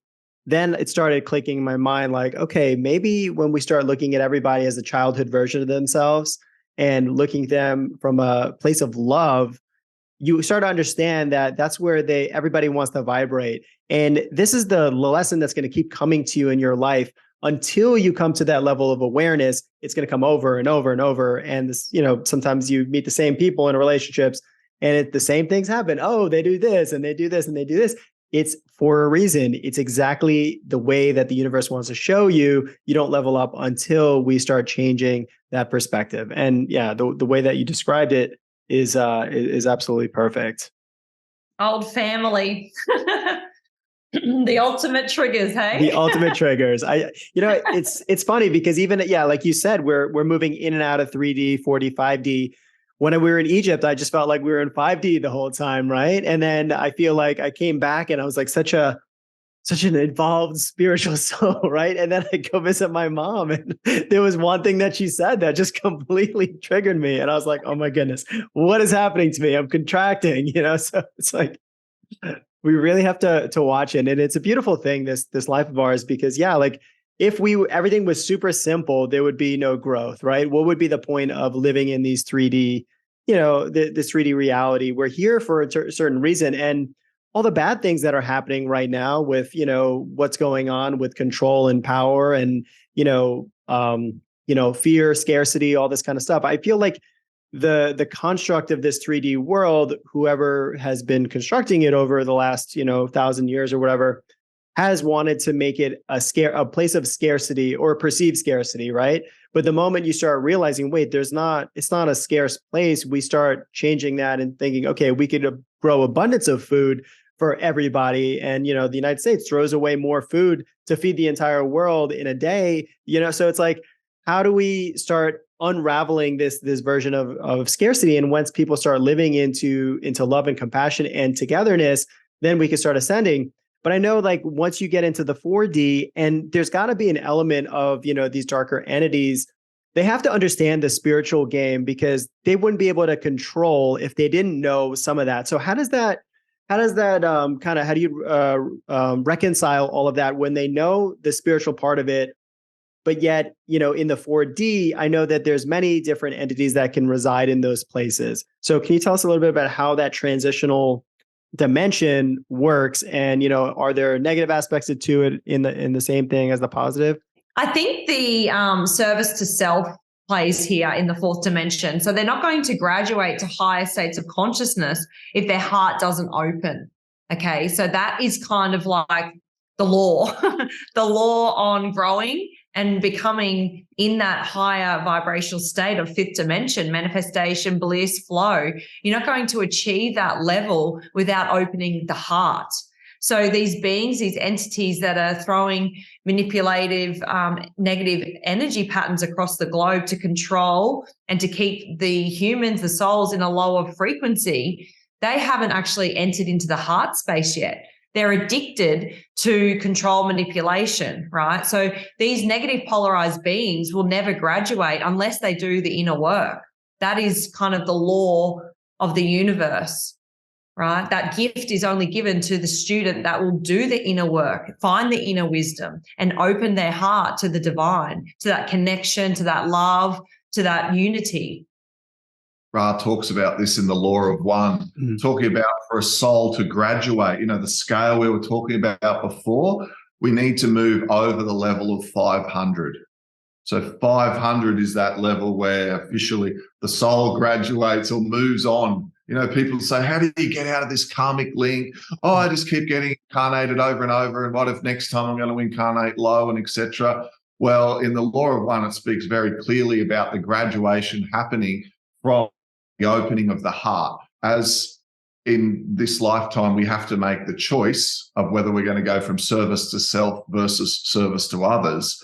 Then it started clicking in my mind, like, okay, maybe when we start looking at everybody as a childhood version of themselves and looking at them from a place of love, you start to understand that that's where everybody wants to vibrate. And this is the lesson that's going to keep coming to you in your life until you come to that level of awareness. It's going to come over and over and over. And this, sometimes you meet the same people in relationships and the same things happen. Oh, they do this and they do this and they do this. It's for a reason. It's exactly the way that the universe wants to show you. You don't level up until we start changing that perspective. And yeah, the way that you described it is absolutely perfect. Old family. The ultimate triggers, hey? The ultimate triggers. It's funny because even, like you said, we're moving in and out of 3D, 4D, 5D. When we were in Egypt, I just felt like we were in 5D the whole time, right? And then I feel like I came back and I was like such an involved spiritual soul, right? And then I go visit my mom, and there was one thing that she said that just completely triggered me. And I was like, oh my goodness, what is happening to me? I'm contracting, So it's like, we really have to watch it. And it's a beautiful thing, this life of ours, because like if everything was super simple, there would be no growth, right? What would be the point of living in these 3D, this 3D reality? We're here for a certain reason. And all the bad things that are happening right now with, what's going on with control and power and, fear, scarcity, all this kind of stuff. I feel like the construct of this 3D world, whoever has been constructing it over the last, 1,000 years or whatever, has wanted to make it a place of scarcity or perceived scarcity, right? But the moment you start realizing, wait, it's not a scarce place, we start changing that and thinking, okay, we could grow abundance of food for everybody. And, the United States throws away more food to feed the entire world in a day, so it's like, how do we start unraveling this version of scarcity? And once people start living into love and compassion and togetherness, then we can start ascending. But I know, like, once you get into the 4D, and there's got to be an element of, these darker entities, they have to understand the spiritual game, because they wouldn't be able to control if they didn't know some of that. So how do you reconcile all of that when they know the spiritual part of it? But yet, in the 4D, I know that there's many different entities that can reside in those places. So can you tell us a little bit about how that transitional dimension works? And, are there negative aspects to it in the same thing as the positive? I think the service to self plays here in the fourth dimension. So they're not going to graduate to higher states of consciousness if their heart doesn't open. Okay. So that is kind of like the law, the law on growing and becoming in that higher vibrational state of fifth dimension, manifestation, bliss, flow. You're not going to achieve that level without opening the heart. So these beings, these entities that are throwing manipulative, negative energy patterns across the globe to control and to keep the humans, the souls, in a lower frequency, they haven't actually entered into the heart space yet. They're addicted to control manipulation, right? So these negative polarized beings will never graduate unless they do the inner work. That is kind of the law of the universe, right? That gift is only given to the student that will do the inner work, find the inner wisdom, and open their heart to the divine, to that connection, to that love, to that unity. Ra talks about this in the Law of One, talking about for a soul to graduate, the scale we were talking about before, we need to move over the level of 500. So 500 is that level where officially the soul graduates or moves on. People say, how do you get out of this karmic link? Oh, I just keep getting incarnated over and over. And what if next time I'm going to incarnate low and etc.? Well, in the Law of One, it speaks very clearly about the graduation happening from the opening of the heart. As in this lifetime, we have to make the choice of whether we're going to go from service to self versus service to others.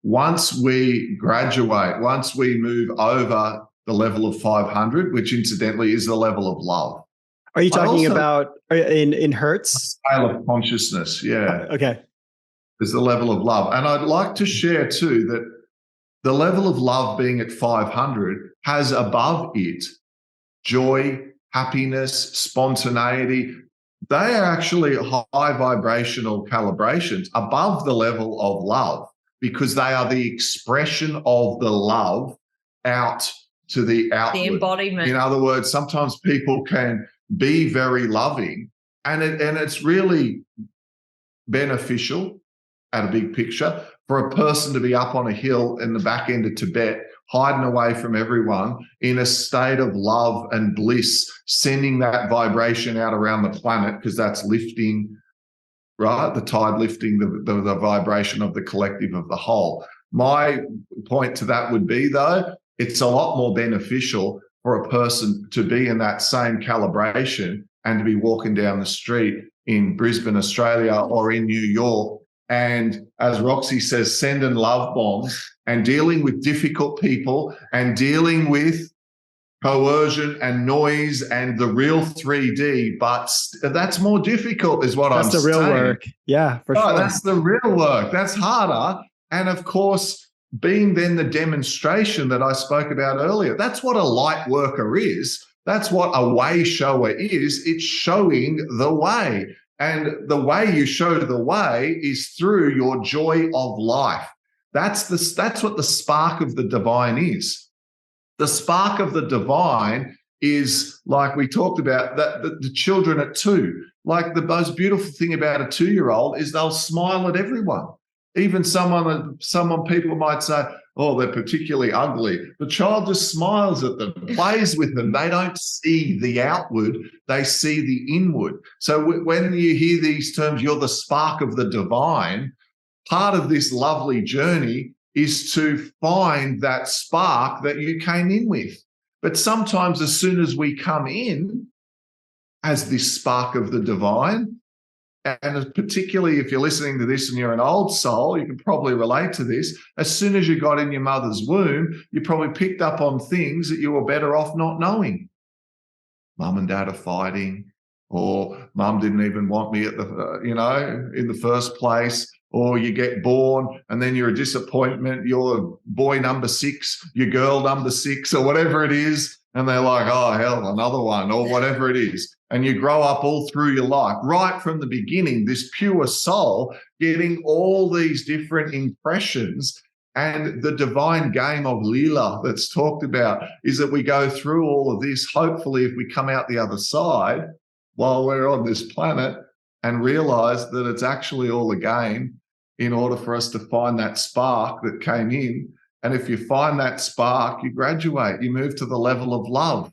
Once we graduate, once we move over the level of 500, which incidentally is the level of love, Are you talking also, about in hertz? scale of consciousness, yeah, Okay. is the level of love. And I'd like to share too that the level of love being at 500 has above it joy, happiness, spontaneity. They are actually high vibrational calibrations above the level of love because they are the expression of the love out to the outward. The embodiment. In other words, sometimes people can be very loving, and it's really beneficial at a big picture for a person to be up on a hill in the back end of Tibet, hiding away from everyone in a state of love and bliss, sending that vibration out around the planet because that's lifting, right? The tide lifting the vibration of the collective of the whole. My point to that would be, though, it's a lot more beneficial for a person to be in that same calibration and to be walking down the street in Brisbane, Australia, or in New York, and as Roxy says, sending love bombs and dealing with difficult people and dealing with coercion and noise and the real 3D, but that's more difficult is what I'm saying. That's the real work. Yeah, for sure. That's the real work. That's harder. And of course, being then the demonstration that I spoke about earlier, that's what a light worker is. That's what a way shower is. It's showing the way. And the way you show the way is through your joy of life. That's what the spark of the divine is. The spark of the divine is, like we talked about, that the children at 2. Like the most beautiful thing about a 2-year-old is they'll smile at everyone. Even someone people might say, oh, they're particularly ugly. The child just smiles at them, plays with them. They don't see the outward, they see the inward. So when you hear these terms, you're the spark of the divine, part of this lovely journey is to find that spark that you came in with. But sometimes as soon as we come in as this spark of the divine, and particularly if you're listening to this and you're an old soul, you can probably relate to this. As soon as you got in your mother's womb, you probably picked up on things that you were better off not knowing. Mum and dad are fighting, or mum didn't even want me at in the first place, or you get born and then you're a disappointment. You're boy number 6, your girl number 6, or whatever it is. And they're like, oh, hell, another one, or whatever it is. And you grow up all through your life, right from the beginning, this pure soul getting all these different impressions. And the divine game of Leela that's talked about is that we go through all of this, hopefully, if we come out the other side while we're on this planet and realize that it's actually all a game in order for us to find that spark that came in. And if you find that spark, you graduate, you move to the level of love.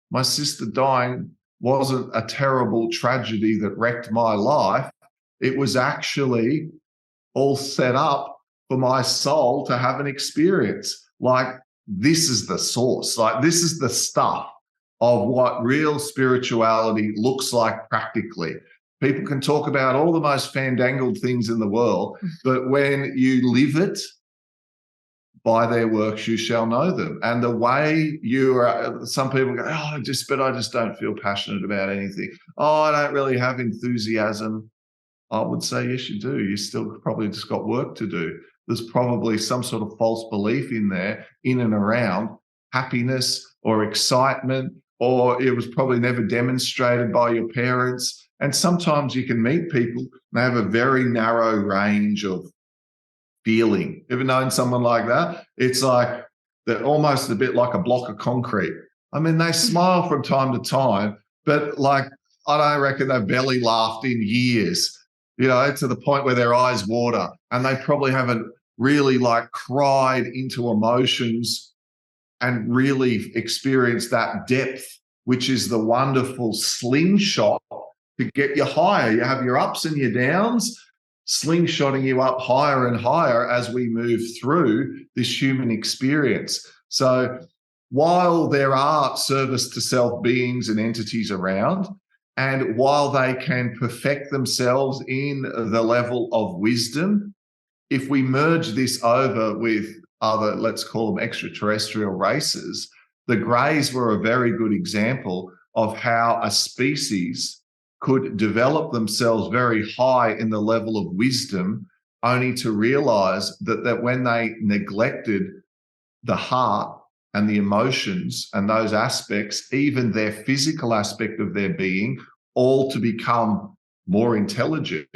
My sister dying wasn't a terrible tragedy that wrecked my life. It was actually all set up for my soul to have an experience. Like, this is the source. Like, this is the stuff of what real spirituality looks like practically. People can talk about all the most fandangled things in the world, but when you live it, by their works you shall know them. And the way you are, some people go, oh, I just don't feel passionate about anything. Oh, I don't really have enthusiasm. I would say, yes, you do. You still probably just got work to do. There's probably some sort of false belief in there, in and around happiness or excitement, or it was probably never demonstrated by your parents. And sometimes you can meet people and they have a very narrow range of feeling. Ever known someone like that? It's like they're almost a bit like a block of concrete. I mean, they smile from time to time, but like, I don't reckon they've barely laughed in years, to the point where their eyes water, and they probably haven't really like cried into emotions and really experienced that depth, which is the wonderful slingshot to get you higher. You have your ups and your downs, slingshotting you up higher and higher as we move through this human experience. So while there are service to self beings and entities around, and while they can perfect themselves in the level of wisdom, if we merge this over with other, let's call them extraterrestrial races, the Greys were a very good example of how a species could develop themselves very high in the level of wisdom, only to realize that when they neglected the heart and the emotions and those aspects, even their physical aspect of their being, all to become more intelligent,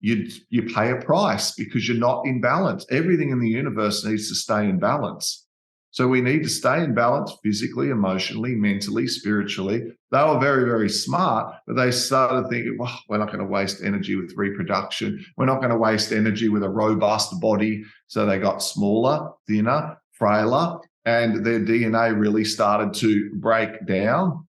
you pay a price because you're not in balance. Everything in the universe needs to stay in balance. So we need to stay in balance physically, emotionally, mentally, spiritually. They were very, very smart, but they started thinking, well, we're not going to waste energy with reproduction. We're not going to waste energy with a robust body. So they got smaller, thinner, frailer, and their DNA really started to break down.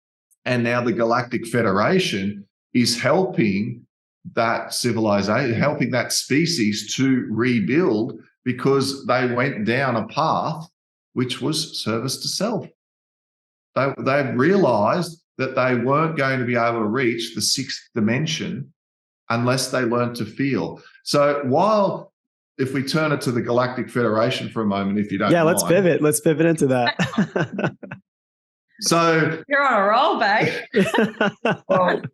And now the Galactic Federation is helping that civilization, helping that species to rebuild, because they went down a path which was service to self. They realized that they weren't going to be able to reach the sixth dimension unless they learned to feel. So if we turn it to the Galactic Federation for a moment, if you don't mind. Let's pivot. Let's pivot into that. So you're on a roll, babe.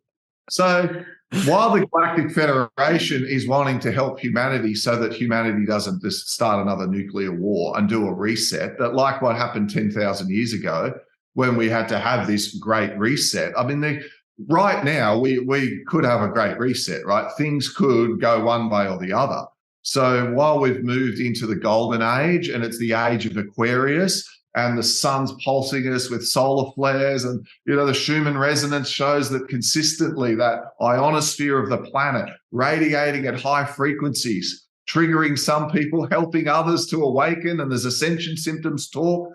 So while the Galactic Federation is wanting to help humanity so that humanity doesn't just start another nuclear war and do a reset, that like what happened 10,000 years ago when we had to have this great reset. I mean, right now we could have a great reset, right? Things could go one way or the other. So while we've moved into the golden age, and it's the age of Aquarius, and the sun's pulsing us with solar flares, and the Schumann resonance shows that consistently that ionosphere of the planet radiating at high frequencies, triggering some people, helping others to awaken, and there's ascension symptoms talk.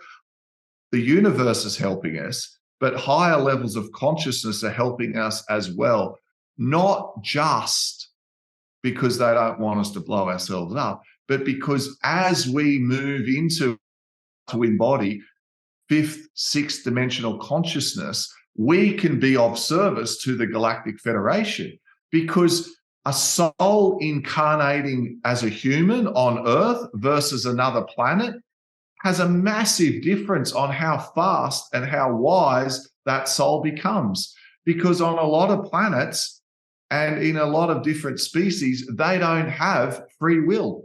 The universe is helping us, but higher levels of consciousness are helping us as well, not just because they don't want us to blow ourselves up, but because as we move into to embody fifth, sixth dimensional consciousness, we can be of service to the Galactic Federation, because a soul incarnating as a human on Earth versus another planet has a massive difference on how fast and how wise that soul becomes. Because on a lot of planets and in a lot of different species, they don't have free will.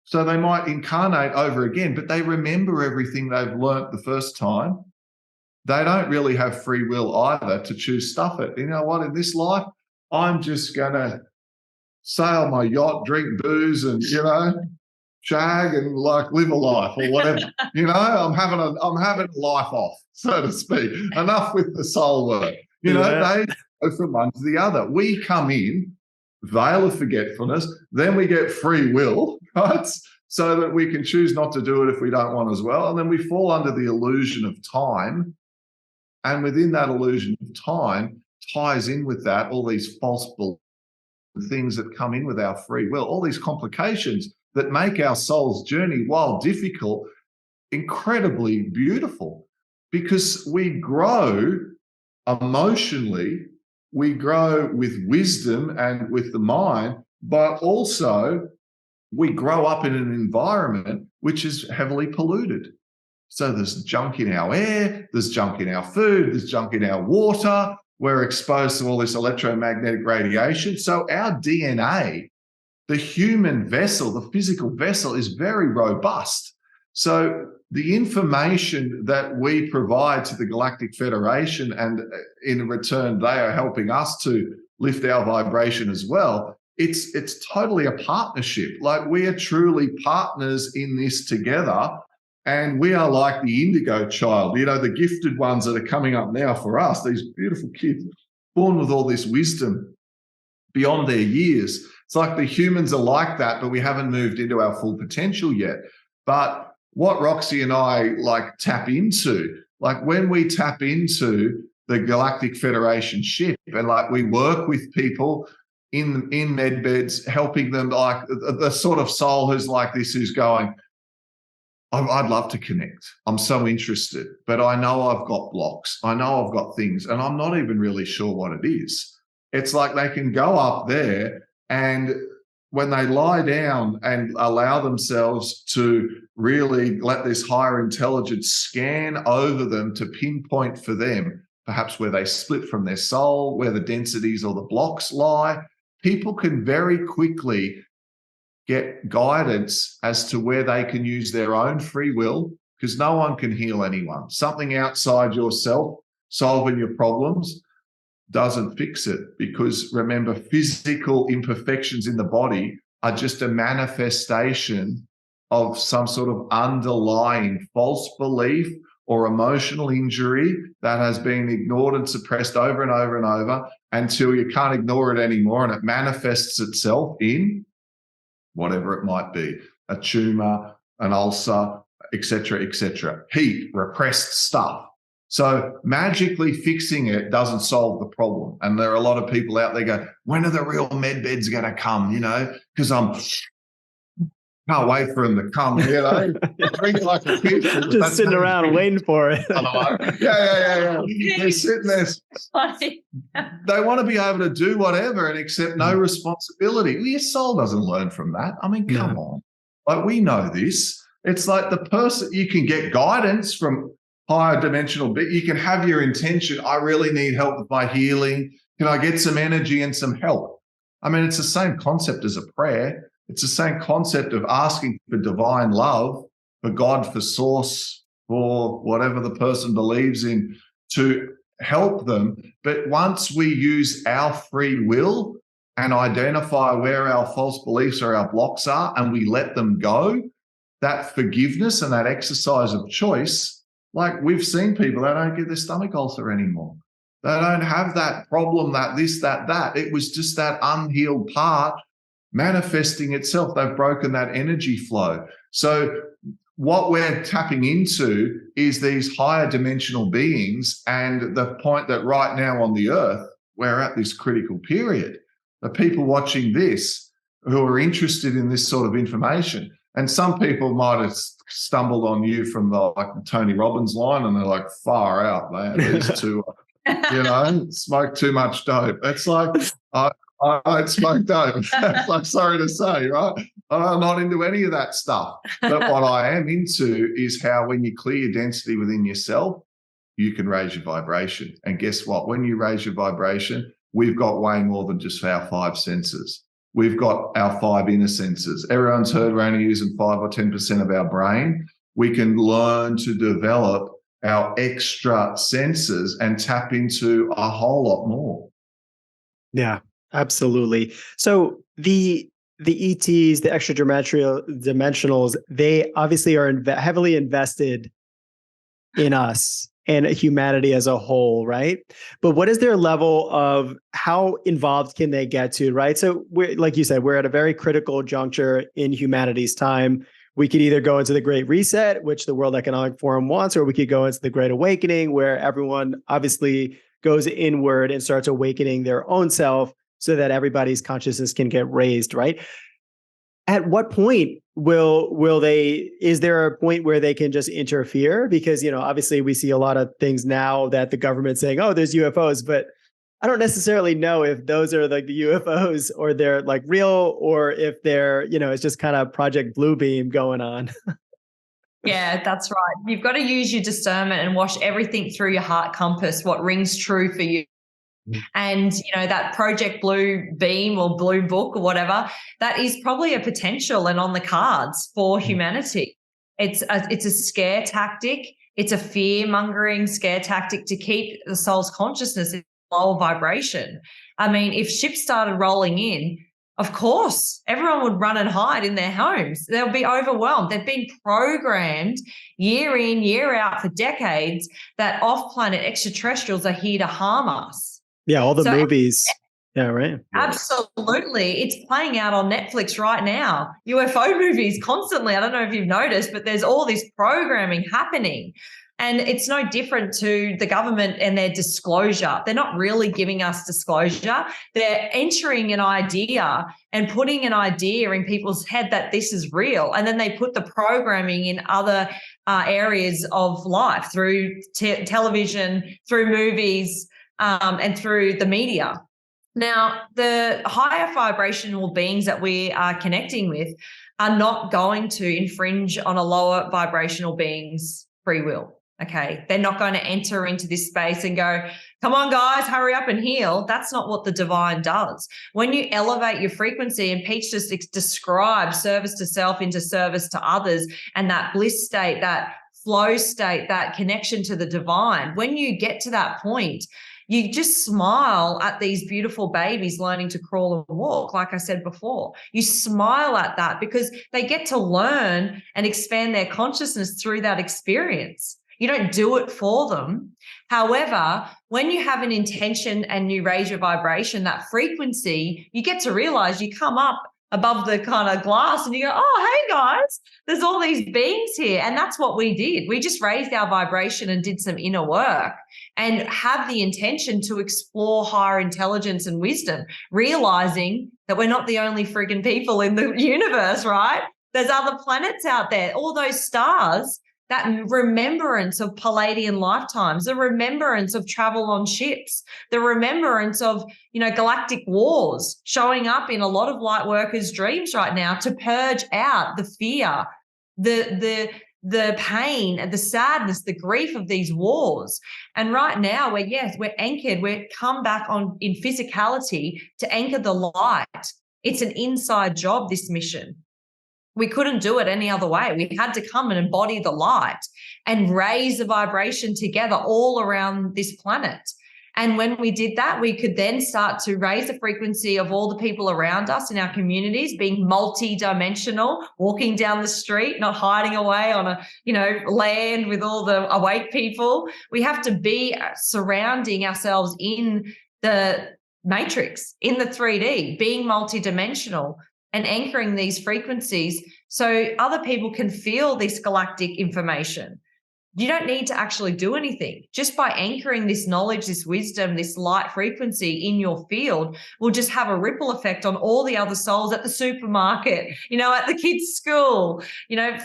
So they might incarnate over again, but they remember everything they've learnt the first time. They don't really have free will either to choose stuff it. You know what? In this life, I'm just going to sail my yacht, drink booze, and, shag and live a life or whatever. I'm having a life off, so to speak. Enough with the soul work. They go from one to the other. We come in, veil of forgetfulness, then we get free will, right? So that we can choose not to do it if we don't want as well. And then we fall under the illusion of time. And within that illusion of time ties in with that all these false things that come in with our free will, all these complications that make our soul's journey, while difficult, incredibly beautiful, because we grow emotionally, we grow with wisdom and with the mind, but also we grow up in an environment which is heavily polluted. So there's junk in our air, there's junk in our food, there's junk in our water. We're exposed to all this electromagnetic radiation. So our DNA, the human vessel, the physical vessel, is very robust. So the information that we provide to the Galactic Federation, and in return, they are helping us to lift our vibration as well. It's totally a partnership. Like, we are truly partners in this together. And we are like the indigo child, the gifted ones that are coming up now for us, these beautiful kids born with all this wisdom beyond their years. It's like the humans are like that, but we haven't moved into our full potential yet. But what Roxy and I tap into, when we tap into the Galactic Federation ship, and we work with people in med beds, helping them, the sort of soul who's like this, who's going, I'd love to connect. I'm so interested, but I know I've got blocks. I know I've got things, and I'm not even really sure what it is. It's like they can go up there, and when they lie down and allow themselves to really let this higher intelligence scan over them to pinpoint for them perhaps where they split from their soul, where the densities or the blocks lie, people can very quickly get guidance as to where they can use their own free will, because no one can heal anyone. Something outside yourself solving your problems doesn't fix it, because remember, physical imperfections in the body are just a manifestation of some sort of underlying false belief or emotional injury that has been ignored and suppressed over and over and over until you can't ignore it anymore, and it manifests itself in whatever it might be, a tumor, an ulcer, etc., heat, repressed stuff. So magically fixing it doesn't solve the problem. And there are a lot of people out there go, when are the real med beds going to come? Because can't wait for them to come, drink like a kid. Just sitting around waiting for it. Yeah. They're sitting there. They want to be able to do whatever and accept no responsibility. Well, your soul doesn't learn from that. I mean, come on. Like, we know this. It's like the person, you can get guidance from higher dimensional, but you can have your intention. I really need help with my healing. Can I get some energy and some help? I mean, it's the same concept as a prayer. It's the same concept of asking for divine love, for God, for source, for whatever the person believes in, to help them. But once we use our free will and identify where our false beliefs or our blocks are, and we let them go, that forgiveness and that exercise of choice, like we've seen people, they don't get their stomach ulcer anymore. They don't have that problem, that this, that. It was just that unhealed part manifesting itself. They've broken that energy flow. So what we're tapping into is these higher dimensional beings, and the point that right now on the earth, we're at this critical period. The people watching this who are interested in this sort of information, and some people might have stumbled on you from the Tony Robbins line, and they're like, far out, man, these two, smoke too much dope. It's like, I don't smoke dope. Like, sorry to say, right? I'm not into any of that stuff. But what I am into is how, when you clear your density within yourself, you can raise your vibration. And guess what? When you raise your vibration, we've got way more than just our 5 senses. We've got our 5 inner senses. Everyone's heard we're only using 5 or 10% of our brain. We can learn to develop our extra senses and tap into a whole lot more. Yeah, absolutely. So the ETs, the extradimensionals, they obviously are heavily invested in us and humanity as a whole, right? But what is their level of, how involved can they get to, right? So we're, like you said, we're at a very critical juncture in humanity's time. We could either go into the Great Reset, which the World Economic Forum wants, or we could go into the Great Awakening, where everyone obviously goes inward and starts awakening their own self so that everybody's consciousness can get raised, right? At what point is there a point where they can just interfere? Because, obviously we see a lot of things now that the government's saying, oh, there's UFOs, but I don't necessarily know if those are like the UFOs or they're like real, or if they're, it's just kind of Project Bluebeam going on. Yeah, that's right. You've got to use your discernment and wash everything through your heart compass, what rings true for you. And, that Project Blue Beam or Blue Book or whatever, that is probably a potential and on the cards for humanity. It's a scare tactic. It's a fear-mongering scare tactic to keep the soul's consciousness in lower vibration. I mean, if ships started rolling in, of course, everyone would run and hide in their homes. They'll be overwhelmed. They've been programmed year in, year out for decades that off-planet extraterrestrials are here to harm us. Yeah, all the movies. Yeah, right. Absolutely. It's playing out on Netflix right now. UFO movies constantly. I don't know if you've noticed, but there's all this programming happening. And it's no different to the government and their disclosure. They're not really giving us disclosure. They're entering an idea and putting an idea in people's head that this is real. And then they put the programming in other areas of life through television, through movies, and through the media. Now, the higher vibrational beings that we are connecting with are not going to infringe on a lower vibrational being's free will. Okay. They're not going to enter into this space and go, come on, guys, hurry up and heal. That's not what the divine does. When you elevate your frequency, and Peach just describes service to self into service to others, and that bliss state, that flow state, that connection to the divine, when you get to that point, you just smile at these beautiful babies learning to crawl and walk. Like I said before, you smile at that because they get to learn and expand their consciousness through that experience. You don't do it for them. However, when you have an intention and you raise your vibration, that frequency, you get to realize you come up above the kind of glass and you go, oh, hey guys, there's all these beings here. And that's what we did. We just raised our vibration and did some inner work and have the intention to explore higher intelligence and wisdom, realizing that we're not the only friggin' people in the universe, right? There's other planets out there, all those stars. That remembrance of Palladian lifetimes, the remembrance of travel on ships, the remembrance of, galactic wars showing up in a lot of light workers' dreams right now to purge out the fear, the pain and the sadness, the grief of these wars. And right now we're anchored, we're come back on in physicality to anchor the light. It's an inside job, this mission. We couldn't do it any other way. We had to come and embody the light and raise the vibration together all around this planet. And when we did that, we could then start to raise the frequency of all the people around us in our communities, being multi-dimensional, walking down the street, not hiding away on a, land with all the awake people. We have to be surrounding ourselves in the matrix, in the 3D, being multi-dimensional, and anchoring these frequencies so other people can feel this galactic information. You don't need to actually do anything. Just by anchoring this knowledge, this wisdom, this light frequency in your field will just have a ripple effect on all the other souls at the supermarket, at the kids' school.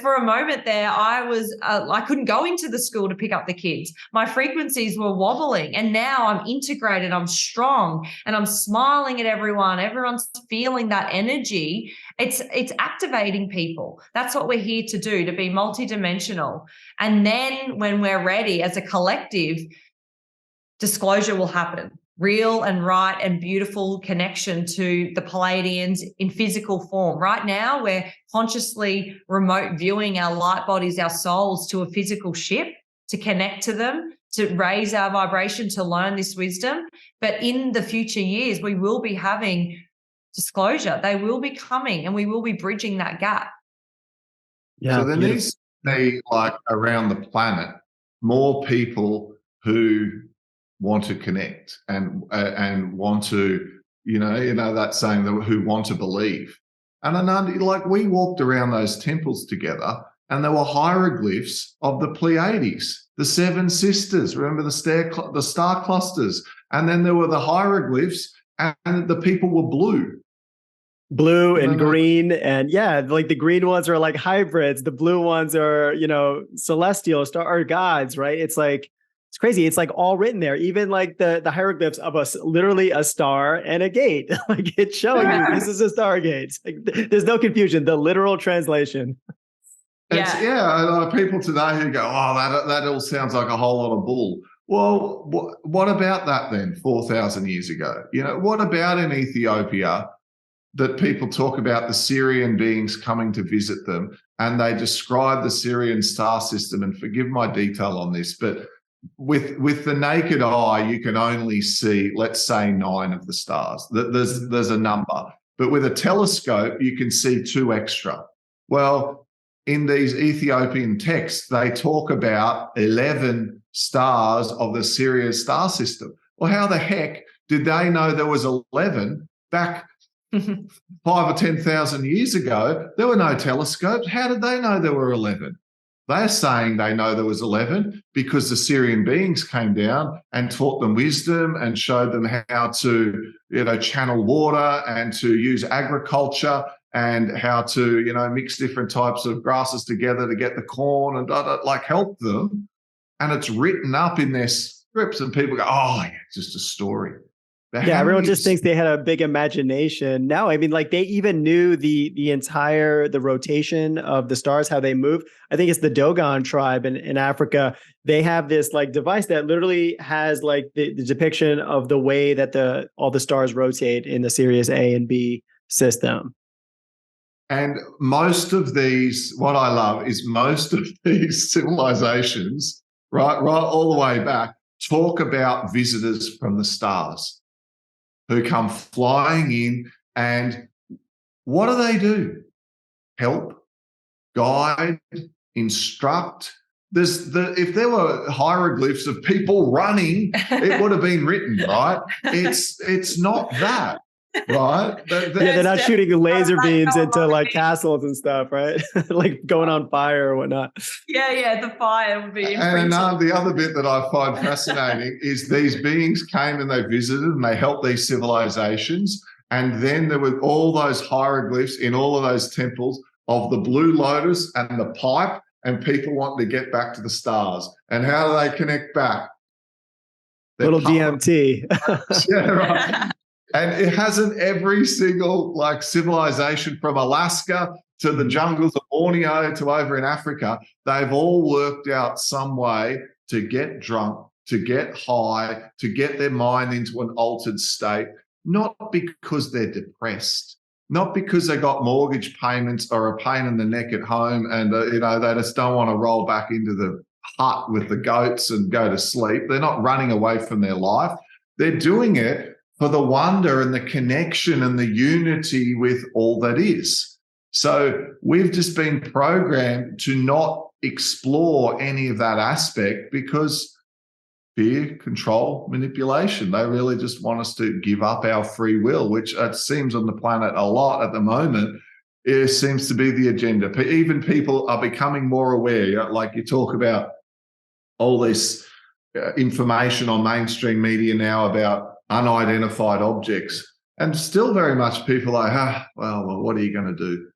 For a moment there, I couldn't go into the school to pick up the kids. My frequencies were wobbling, and now I'm integrated, I'm strong, and I'm smiling at everyone. Everyone's feeling that energy. It's activating people. That's what we're here to do, to be multidimensional. And then when we're ready as a collective, disclosure will happen. Real and right and beautiful connection to the Palladians in physical form. Right now, we're consciously remote viewing our light bodies, our souls, to a physical ship to connect to them, to raise our vibration, to learn this wisdom. But in the future years, we will be having disclosure. They will be coming and we will be bridging that gap. Yeah. So there needs to be, like, around the planet, more people who want to connect and want to, that saying, that who want to believe. And I know, like, we walked around those temples together and there were hieroglyphs of the Pleiades, the seven sisters. Remember the star clusters? And then there were the hieroglyphs and the people were blue and green. And like the green ones are like hybrids. The blue ones are, celestial star gods, right? It's like, it's crazy. It's like all written there. Even like the hieroglyphs of literally a star and a gate. Like it's showing you this is a stargate. Like, there's no confusion. The literal translation. People today who go, oh, that all sounds like a whole lot of bull. Well, what about that then 4,000 years ago? What about in Ethiopia that people talk about the Syrian beings coming to visit them, and they describe the Syrian star system, and forgive my detail on this, but with the naked eye, you can only see, let's say, 9 of the stars. There's a number. But with a telescope, you can see 2 extra. Well, in these Ethiopian texts, they talk about 11 stars of the Syrian star system. Well, how the heck did they know there was 11 back 5 or 10,000 years ago? There were no telescopes. How did they know there were 11? They're saying they know there was 11 because the Syrian beings came down and taught them wisdom and showed them how to, channel water and to use agriculture and how to, mix different types of grasses together to get the corn and help them. And it's written up in their scripts, and people go, oh, yeah, it's just a story. But Yeah, how everyone many just thinks they had a big imagination. No, I mean, like they even knew the entire the rotation of the stars, how they move. I think it's the Dogon tribe in Africa. They have this like device that literally has like the depiction of the way that all the stars rotate in the Sirius A and B system. And most of these, what I love is most of these civilizations, right all the way back, talk about visitors from the stars who come flying in, and what do? Help, guide, instruct. If there were hieroglyphs of people running, it would have been written, right? It's not that. Right? Yeah, they're not shooting laser beams into like castles and stuff, right? Like going on fire or whatnot. Yeah, the fire would be imprinted. And the other bit that I find fascinating is these beings came and they visited and they helped these civilizations. And then there were all those hieroglyphs in all of those temples of the blue lotus and the pipe, and people wanting to get back to the stars. And how do they connect back? Little DMT. Yeah, right. And it hasn't every single like civilization from Alaska to the jungles of Borneo to over in Africa, they've all worked out some way to get drunk, to get high, to get their mind into an altered state, not because they're depressed, not because they got mortgage payments or a pain in the neck at home and, they just don't want to roll back into the hut with the goats and go to sleep. They're not running away from their life. They're doing it for the wonder and the connection and the unity with all that is. So we've just been programmed to not explore any of that aspect because fear, control, manipulation. They really just want us to give up our free will, which it seems on the planet a lot at the moment. It seems to be the agenda. Even people are becoming more aware. Like you talk about all this information on mainstream media now about unidentified objects, and still very much people are like, well, what are you going to do?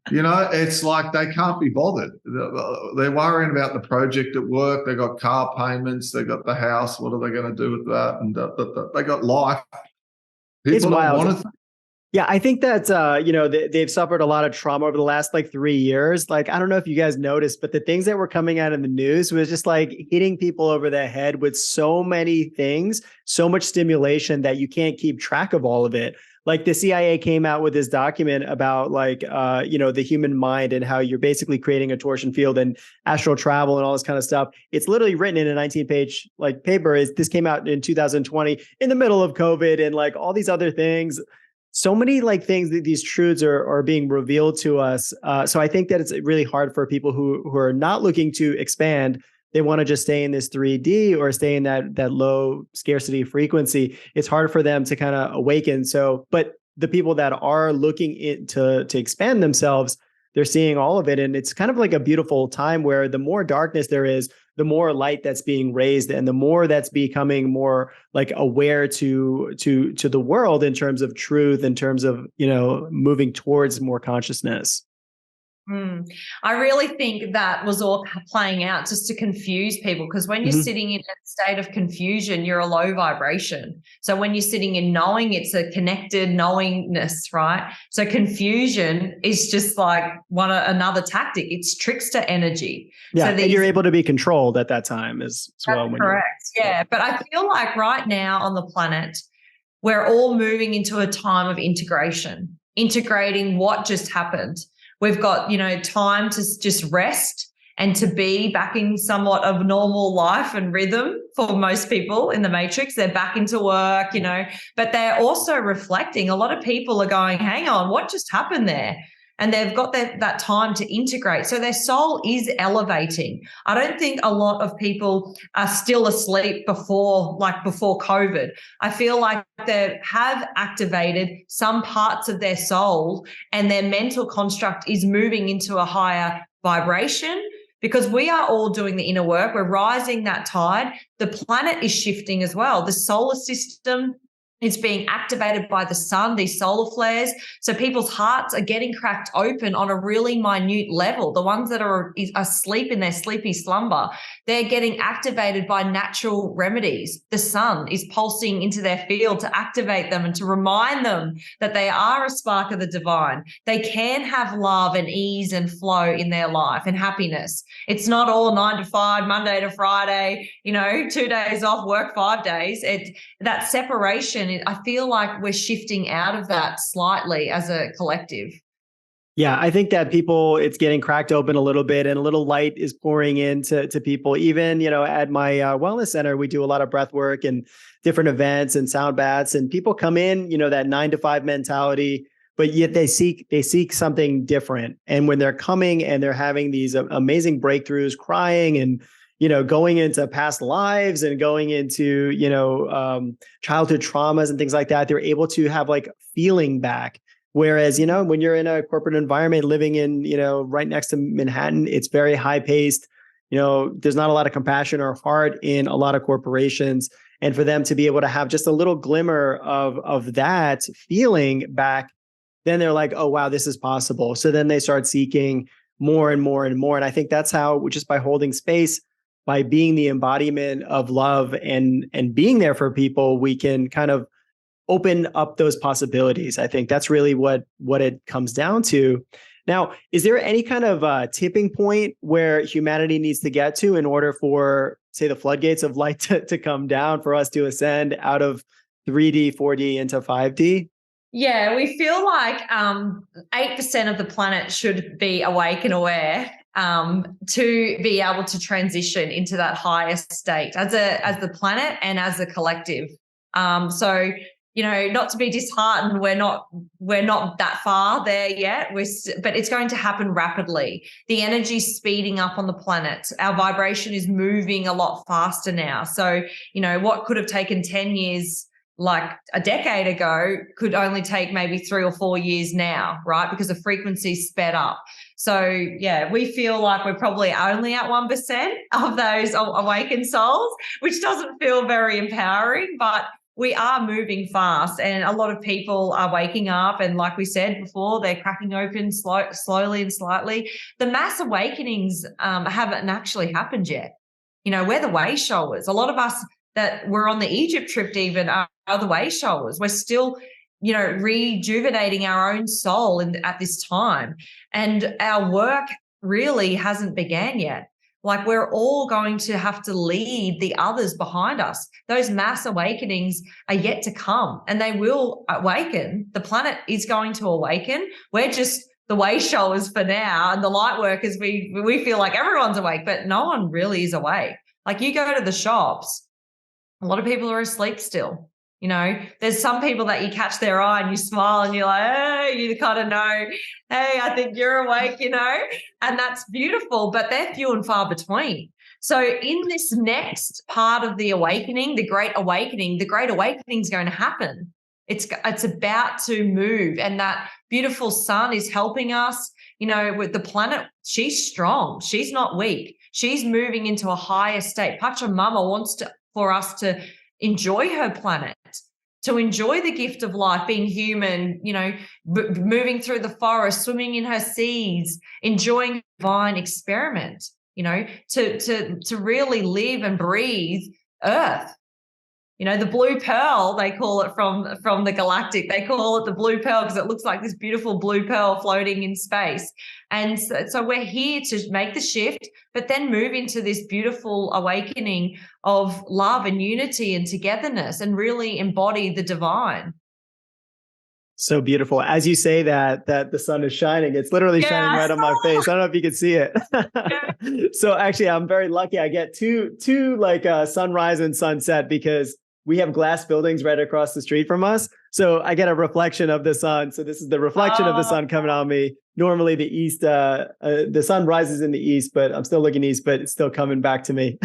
It's like they can't be bothered. They're worrying about the project at work. They got car payments. They got the house. What are they going to do with that? And they got life. People It's wild. don't Yeah, I think that, they've suffered a lot of trauma over the last like 3 years. Like, I don't know if you guys noticed, but the things that were coming out in the news was just like hitting people over the head with so many things, so much stimulation that you can't keep track of all of it. Like the CIA came out with this document about like, the human mind and how you're basically creating a torsion field and astral travel and all this kind of stuff. It's literally written in a 19-page like paper. This came out in 2020 in the middle of COVID and like all these other things. So many like things that these truths are being revealed to us. So I think that it's really hard for people who are not looking to expand. They want to just stay in this 3D or stay in that low scarcity frequency. It's hard for them to kind of awaken. So, but the people that are looking to expand themselves, they're seeing all of it. And it's kind of like a beautiful time where the more darkness there is, the more light that's being raised and the more that's becoming more like aware to the world in terms of truth, in terms of, moving towards more consciousness. I really think that was all playing out just to confuse people, because when you're sitting in a state of confusion, you're a low vibration. So when you're sitting in knowing, it's a connected knowingness, right? So confusion is just like another tactic. It's trickster energy. Yeah, so and you're able to be controlled at that time as well. Correct. Yeah, but I feel like right now on the planet, we're all moving into a time of integrating what just happened. We've got, time to just rest and to be back in somewhat of normal life and rhythm for most people in the matrix. They're back into work, but they're also reflecting. A lot of people are going, hang on, what just happened there? And they've got that time to integrate. So their soul is elevating. I don't think a lot of people are still asleep before COVID. I feel like they have activated some parts of their soul and their mental construct is moving into a higher vibration, because we are all doing the inner work. We're rising that tide. The planet is shifting as well. The solar system It's being activated by the sun, these solar flares. So people's hearts are getting cracked open on a really minute level. The ones that are asleep in their sleepy slumber, they're getting activated by natural remedies. The sun is pulsing into their field to activate them and to remind them that they are a spark of the divine. They can have love and ease and flow in their life and happiness. It's not all 9 to 5, Monday to Friday, 2 days off, work 5 days. That separation, I feel like we're shifting out of that slightly as a collective. Yeah, I think that it's getting cracked open a little bit and a little light is pouring into people. Even, at my wellness center, we do a lot of breath work and different events and sound baths, and people come in, that 9 to 5 mentality, but yet they seek something different. And when they're coming and they're having these amazing breakthroughs, crying and going into past lives and going into, childhood traumas and things like that, they're able to have like feeling back. Whereas, when you're in a corporate environment living in, right next to Manhattan, it's very high paced. There's not a lot of compassion or heart in a lot of corporations. And for them to be able to have just a little glimmer of that feeling back, then they're like, oh, wow, this is possible. So then they start seeking more and more and more. And I think that's how, just by holding space, by being the embodiment of love and being there for people, we can kind of open up those possibilities. I think that's really what it comes down to. Now, is there any kind of tipping point where humanity needs to get to in order for, say, the floodgates of light to come down, for us to ascend out of 3D, 4D into 5D? Yeah, we feel like 8% of the planet should be awake and aware to be able to transition into that higher state as the planet and as a collective. So, not to be disheartened, we're not that far there yet. But it's going to happen rapidly. The energy's speeding up on the planet. Our vibration is moving a lot faster now. So, what could have taken 10 years like a decade ago could only take maybe 3 or 4 years now, right? Because the frequency's sped up. So yeah, we feel like we're probably only at 1% of those awakened souls, which doesn't feel very empowering, but we are moving fast and a lot of people are waking up. And like we said before, they're cracking open slowly and slightly. The mass awakenings haven't actually happened yet. We're the way showers. A lot of us that were on the Egypt trip even are the way showers. We're still, rejuvenating our own soul at this time. And our work really hasn't began yet. Like, we're all going to have to lead the others behind us. Those mass awakenings are yet to come and they will awaken. The planet is going to awaken. We're just the way showers for now. And the light workers, we feel like everyone's awake, but no one really is awake. Like, you go to the shops, a lot of people are asleep still. There's some people that you catch their eye and you smile and you're like, hey, you kind of know, hey, I think you're awake, and that's beautiful, but they're few and far between. So in this next part of the awakening, the great awakening is going to happen. It's about to move, and that beautiful sun is helping us. With the planet, she's strong. She's not weak. She's moving into a higher state. Pachamama wants for us to enjoy her planet, to enjoy the gift of life, being human, moving through the forest, swimming in her seas, enjoying divine experiment, to really live and breathe Earth. The blue pearl, they call it from the galactic. They call it the blue pearl because it looks like this beautiful blue pearl floating in space. And so we're here to make the shift, but then move into this beautiful awakening of love and unity and togetherness and really embody the divine. So beautiful. As you say that the sun is shining, it's literally shining right on my face. I don't know if you can see it. So actually, I'm very lucky. I get two like sunrise and sunset because we have glass buildings right across the street from us. So I get a reflection of the sun. So this is the reflection of the sun coming on me. Normally the east, the sun rises in the east, but I'm still looking east, but it's still coming back to me.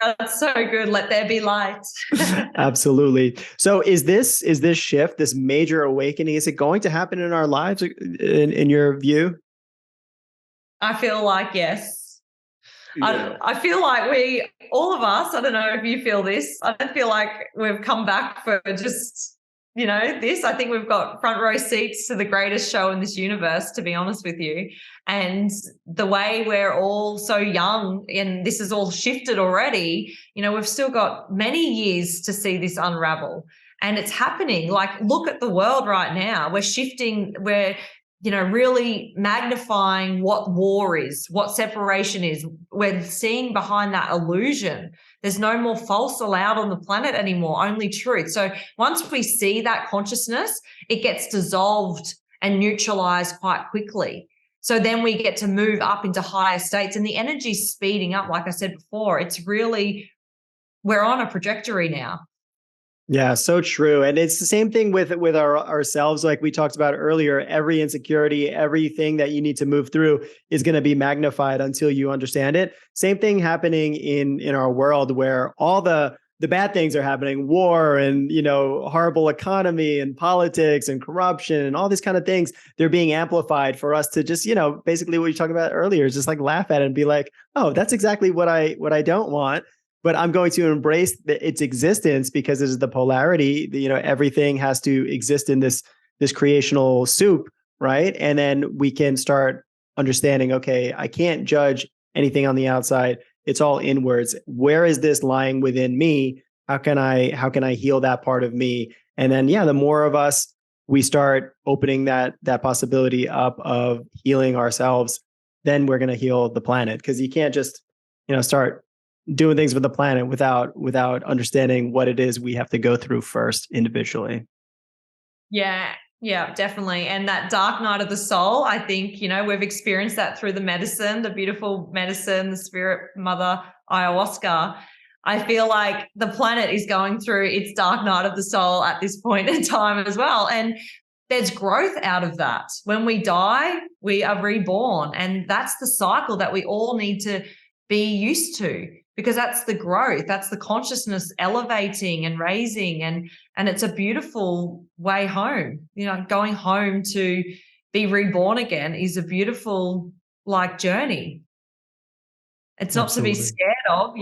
That's so good. Let there be light. Absolutely. So is this shift, this major awakening, is it going to happen in our lives in your view? I feel like yes. I feel like all of us, I don't know if you feel this, I don't feel like we've come back for just, this. I think we've got front row seats to the greatest show in this universe, to be honest with you. And the way we're all so young and this is all shifted already, we've still got many years to see this unravel. And it's happening. Like, look at the world right now. We're shifting, we're really magnifying what war is, what separation is. We're seeing behind that illusion. There's no more false allowed on the planet anymore, only truth. So once we see that consciousness, it gets dissolved and neutralized quite quickly. So then we get to move up into higher states and the energy's speeding up. Like I said before, we're on a trajectory now. Yeah, so true. And it's the same thing with ourselves. Like we talked about earlier, every insecurity, everything that you need to move through is going to be magnified until you understand it. Same thing happening in our world where all the bad things are happening, war and, horrible economy and politics and corruption and all these kind of things. They're being amplified for us to just, basically what you talked about earlier is just like laugh at it and be like, oh, that's exactly what I don't want. But I'm going to embrace its existence because it is the polarity. Everything has to exist in this creational soup, right? And then we can start understanding, okay, I can't judge anything on the outside. It's all inwards. Where is this lying within me? How can I heal that part of me? And then, the more of us we start opening that possibility up of healing ourselves, then we're going to heal the planet. Because you can't just, start doing things with the planet without understanding what it is we have to go through first individually. Yeah, definitely. And that dark night of the soul, I think, we've experienced that through the medicine, the beautiful medicine, the spirit mother ayahuasca. I feel like the planet is going through its dark night of the soul at this point in time as well. And there's growth out of that. When we die, we are reborn. And that's the cycle that we all need to be used to. Because that's the growth, that's the consciousness elevating and raising, and it's a beautiful way home. Going home to be reborn again is a beautiful journey. It's not Absolutely. to be scared of,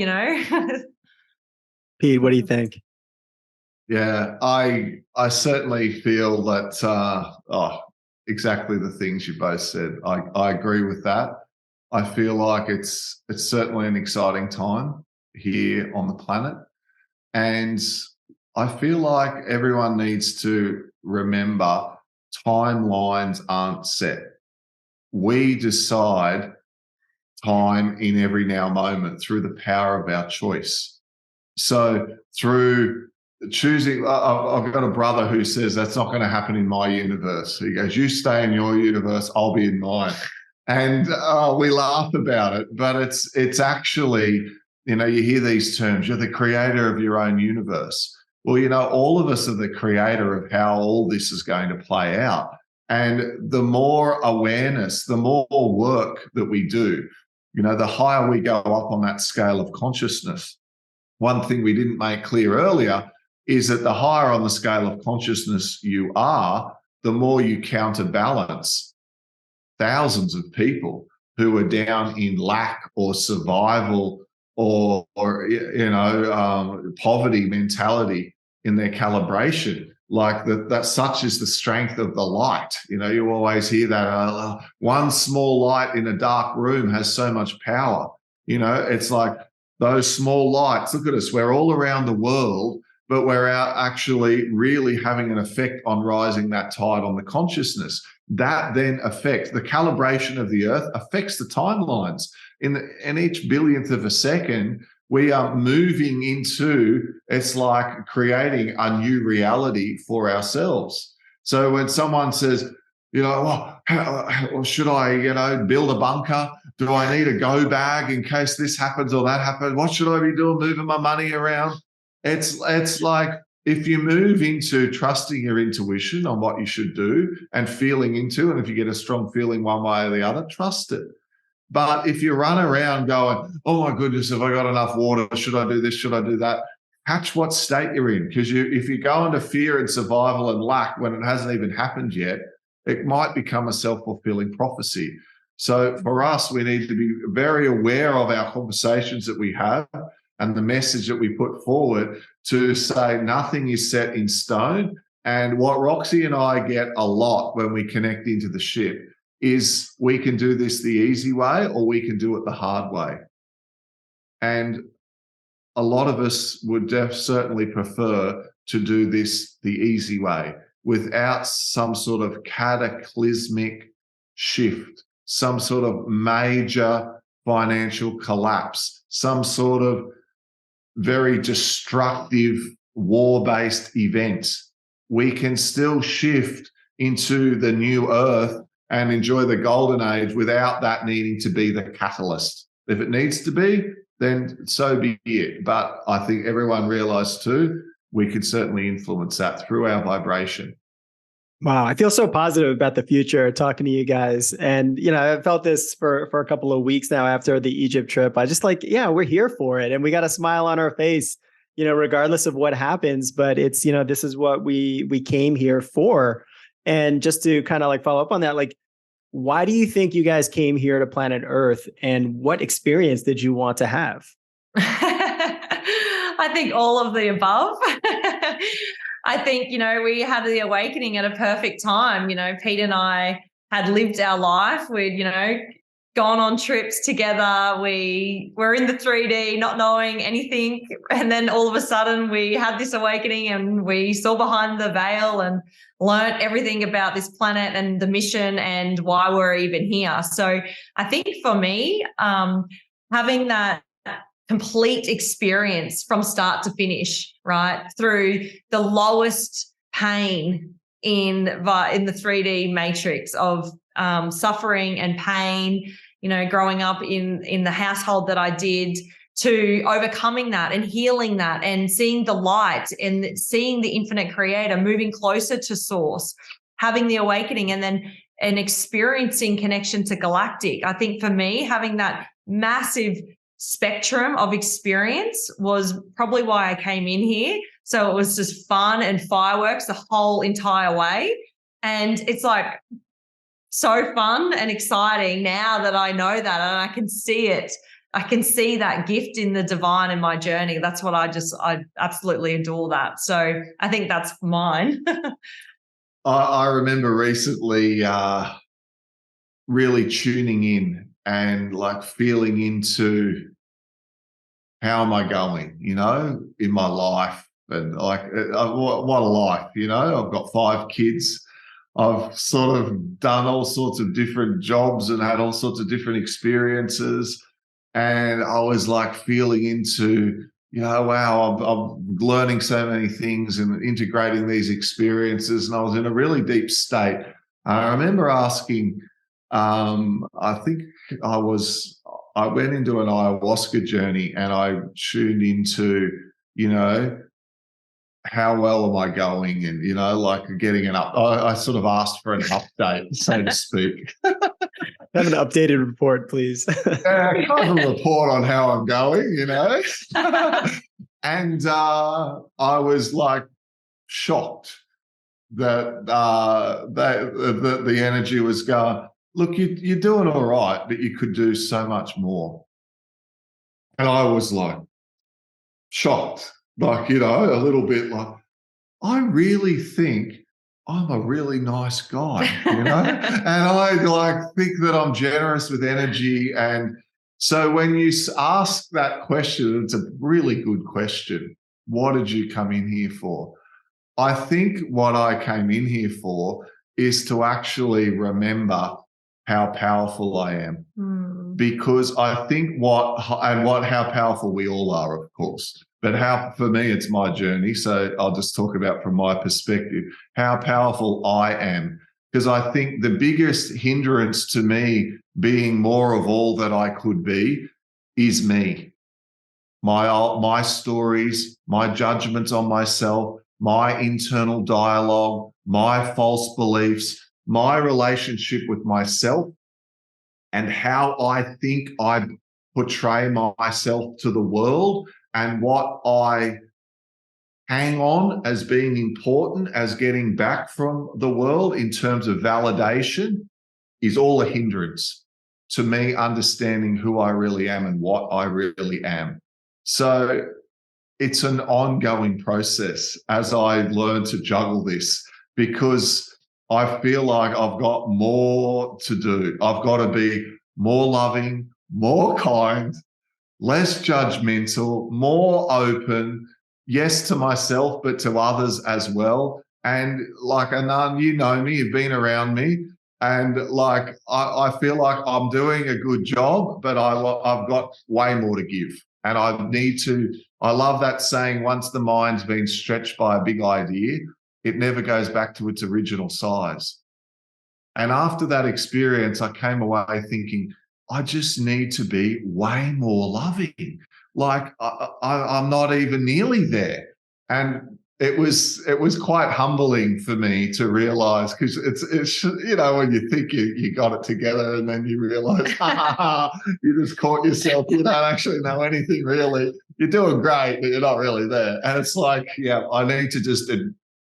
Pete, what do you think? Yeah, I certainly feel that exactly the things you both said. I agree with that. I feel like it's certainly an exciting time here on the planet. And I feel like everyone needs to remember timelines aren't set. We decide time in every now moment through the power of our choice. So through choosing, I've got a brother who says that's not going to happen in my universe. He goes, you stay in your universe, I'll be in mine. And we laugh about it, but it's actually, you hear these terms, you're the creator of your own universe. Well, all of us are the creator of how all this is going to play out. And the more awareness, the more work that we do, the higher we go up on that scale of consciousness. One thing we didn't make clear earlier is that the higher on the scale of consciousness you are, the more you counterbalance thousands of people who are down in lack or survival or poverty mentality in their calibration. Like that such is the strength of the light. You always hear that one small light in a dark room has so much power. It's like those small lights. Look at us. We're all around the world, but we're out actually really having an effect on rising that tide on the consciousness. That then affects the calibration of the earth, affects the timelines. In each billionth of a second, we are moving into, it's like creating a new reality for ourselves. So when someone says, should I, build a bunker? Do I need a go bag in case this happens or that happens? What should I be doing, moving my money around? It's like, if you move into trusting your intuition on what you should do and feeling into, and if you get a strong feeling one way or the other, trust it. But if you run around going, oh my goodness, have I got enough water? Should I do this? Should I do that? Catch what state you're in. Because if you go into fear and survival and lack when it hasn't even happened yet, it might become a self-fulfilling prophecy. So for us, we need to be very aware of our conversations that we have and the message that we put forward to say nothing is set in stone. And what Roxy and I get a lot when we connect into the ship is we can do this the easy way or we can do it the hard way. And a lot of us would certainly prefer to do this the easy way without some sort of cataclysmic shift, some sort of major financial collapse, some sort of very destructive war-based event. We can still shift into the new earth and enjoy the golden age without that needing to be the catalyst. If it needs to be, then so be it. But I think everyone realized too, we could certainly influence that through our vibration. Wow, I feel so positive about the future talking to you guys. And, I've felt this for a couple of weeks now after the Egypt trip. I just we're here for it. And we got a smile on our face, regardless of what happens. But it's, this is what we came here for. And just to kind of follow up on that, why do you think you guys came here to planet Earth? And what experience did you want to have? I think all of the above. I think, we had the awakening at a perfect time. Pete and I had lived our life. We'd, gone on trips together. We were in the 3D, not knowing anything. And then all of a sudden we had this awakening and we saw behind the veil and learned everything about this planet and the mission and why we're even here. So I think for me, having that complete experience from start to finish, right, through the lowest pain in the 3D matrix of suffering and pain, growing up in the household that I did, to overcoming that and healing that and seeing the light and seeing the infinite creator, moving closer to source, having the awakening, and then experiencing connection to galactic. I think for me, having that massive spectrum of experience was probably why I came in here. So it was just fun and fireworks the whole entire way. And it's so fun and exciting now that I know that and I can see it. I can see that gift in the divine in my journey. That's what I absolutely adore that. So I think that's mine. I remember recently really tuning in and feeling into how am I going, in my life. And what a life, I've got 5 kids. I've sort of done all sorts of different jobs and had all sorts of different experiences. And I was feeling into, wow, I'm learning so many things and integrating these experiences. And I was in a really deep state. I remember asking, I think I went into an ayahuasca journey and I tuned into, how well am I going? And, getting I sort of asked for an update, so to speak. Have an updated report, please. Kind of a report on how I'm going, And I was shocked that the energy was going, look, you're doing all right, but you could do so much more. And I was shocked, a little bit I really think I'm a really nice guy, and I think that I'm generous with energy. And so when you ask that question, it's a really good question. What did you come in here for? I think what I came in here for is to actually remember how powerful I am. Because I think how powerful we all are, of course. But for me, it's my journey. So I'll just talk about from my perspective, how powerful I am. Because I think the biggest hindrance to me being more of all that I could be is me. My stories, my judgments on myself, my internal dialogue, my false beliefs, my relationship with myself, and how I think I portray myself to the world, and what I hang on as being important, as getting back from the world in terms of validation, is all a hindrance. to me understanding who I really am and what I really am. So it's an ongoing process as I learn to juggle this, because I feel like I've got more to do. I've got to be more loving, more kind, less judgmental, more open, yes, to myself, but to others as well. And like, Anand, you know me, you've been around me. And like, I feel like I'm doing a good job, but I've got way more to give. And I love that saying, once the mind's been stretched by a big idea, it never goes back to its original size. And after that experience, I came away thinking, I just need to be way more loving. Like I'm not even nearly there. And it was quite humbling for me to realize, because it's when you think you got it together and then you realize you just caught yourself, you don't actually know anything really. You're doing great, but you're not really there. And it's like, yeah, I need to just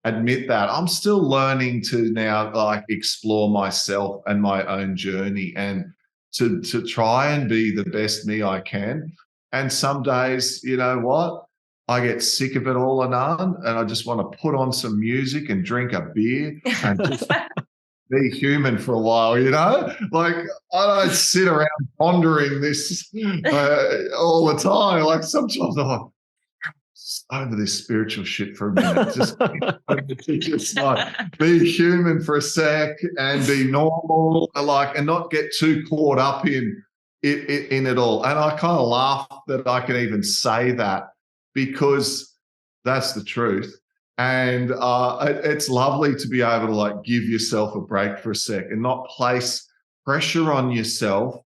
admit that I'm still learning to now like explore myself and my own journey, and to try and be the best me I can. And some days, you know what? I get sick of it all, Anand, and I just want to put on some music and drink a beer and just be human for a while, Like, I don't sit around pondering this all the time. Like, sometimes I'm like, over this spiritual shit for a minute. Just like be human for a sec and be normal, and not get too caught up in it all. And I kind of laugh that I can even say that, because that's the truth. And it's lovely to be able to like give yourself a break for a sec and not place pressure on yourself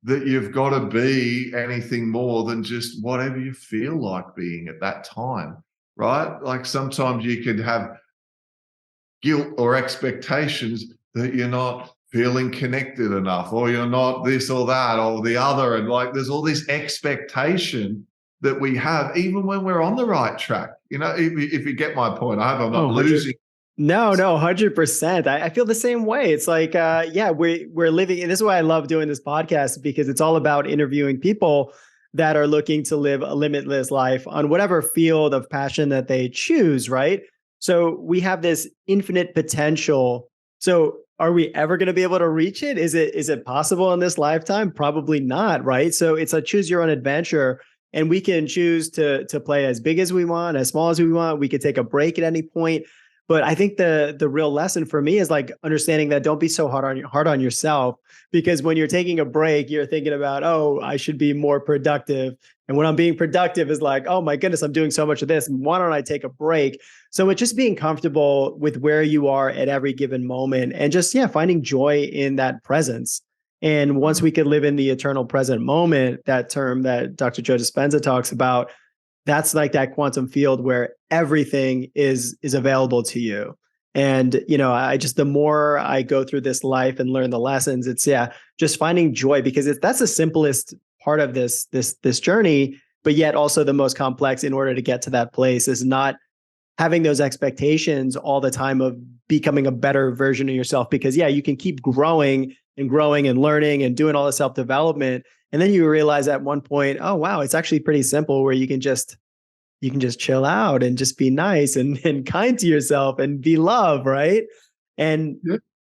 that you've got to be anything more than just whatever you feel like being at that time, right? Like sometimes you can have guilt or expectations that you're not feeling connected enough, or you're not this or that or the other. And like there's all this expectation that we have, even when we're on the right track. If you get my point, I hope I'm not losing. No, 100%. I feel the same way. It's like, we're living, and this is why I love doing this podcast, because it's all about interviewing people that are looking to live a limitless life on whatever field of passion that they choose, right? So we have this infinite potential. So are we ever going to be able to reach it? Is it possible in this lifetime? Probably not, right? So it's a choose your own adventure. And we can choose to play as big as we want, as small as we want. We could take a break at any point. But I think the real lesson for me is like understanding that don't be so hard on yourself, because when you're taking a break, you're thinking about, oh, I should be more productive. And when I'm being productive is like, oh my goodness, I'm doing so much of this. Why don't I take a break? So it's just being comfortable with where you are at every given moment, and just, finding joy in that presence. And once we could live in the eternal present moment, that term that Dr. Joe Dispenza talks about, that's like that quantum field where everything is available to you. And, the more I go through this life and learn the lessons, it's just finding joy, because that's the simplest part of this journey, but yet also the most complex. In order to get to that place is not having those expectations all the time of becoming a better version of yourself, because you can keep growing and learning and doing all the self-development. And then you realize at one point, oh, wow, it's actually pretty simple, where you can just chill out and just be nice and kind to yourself and be love, right? And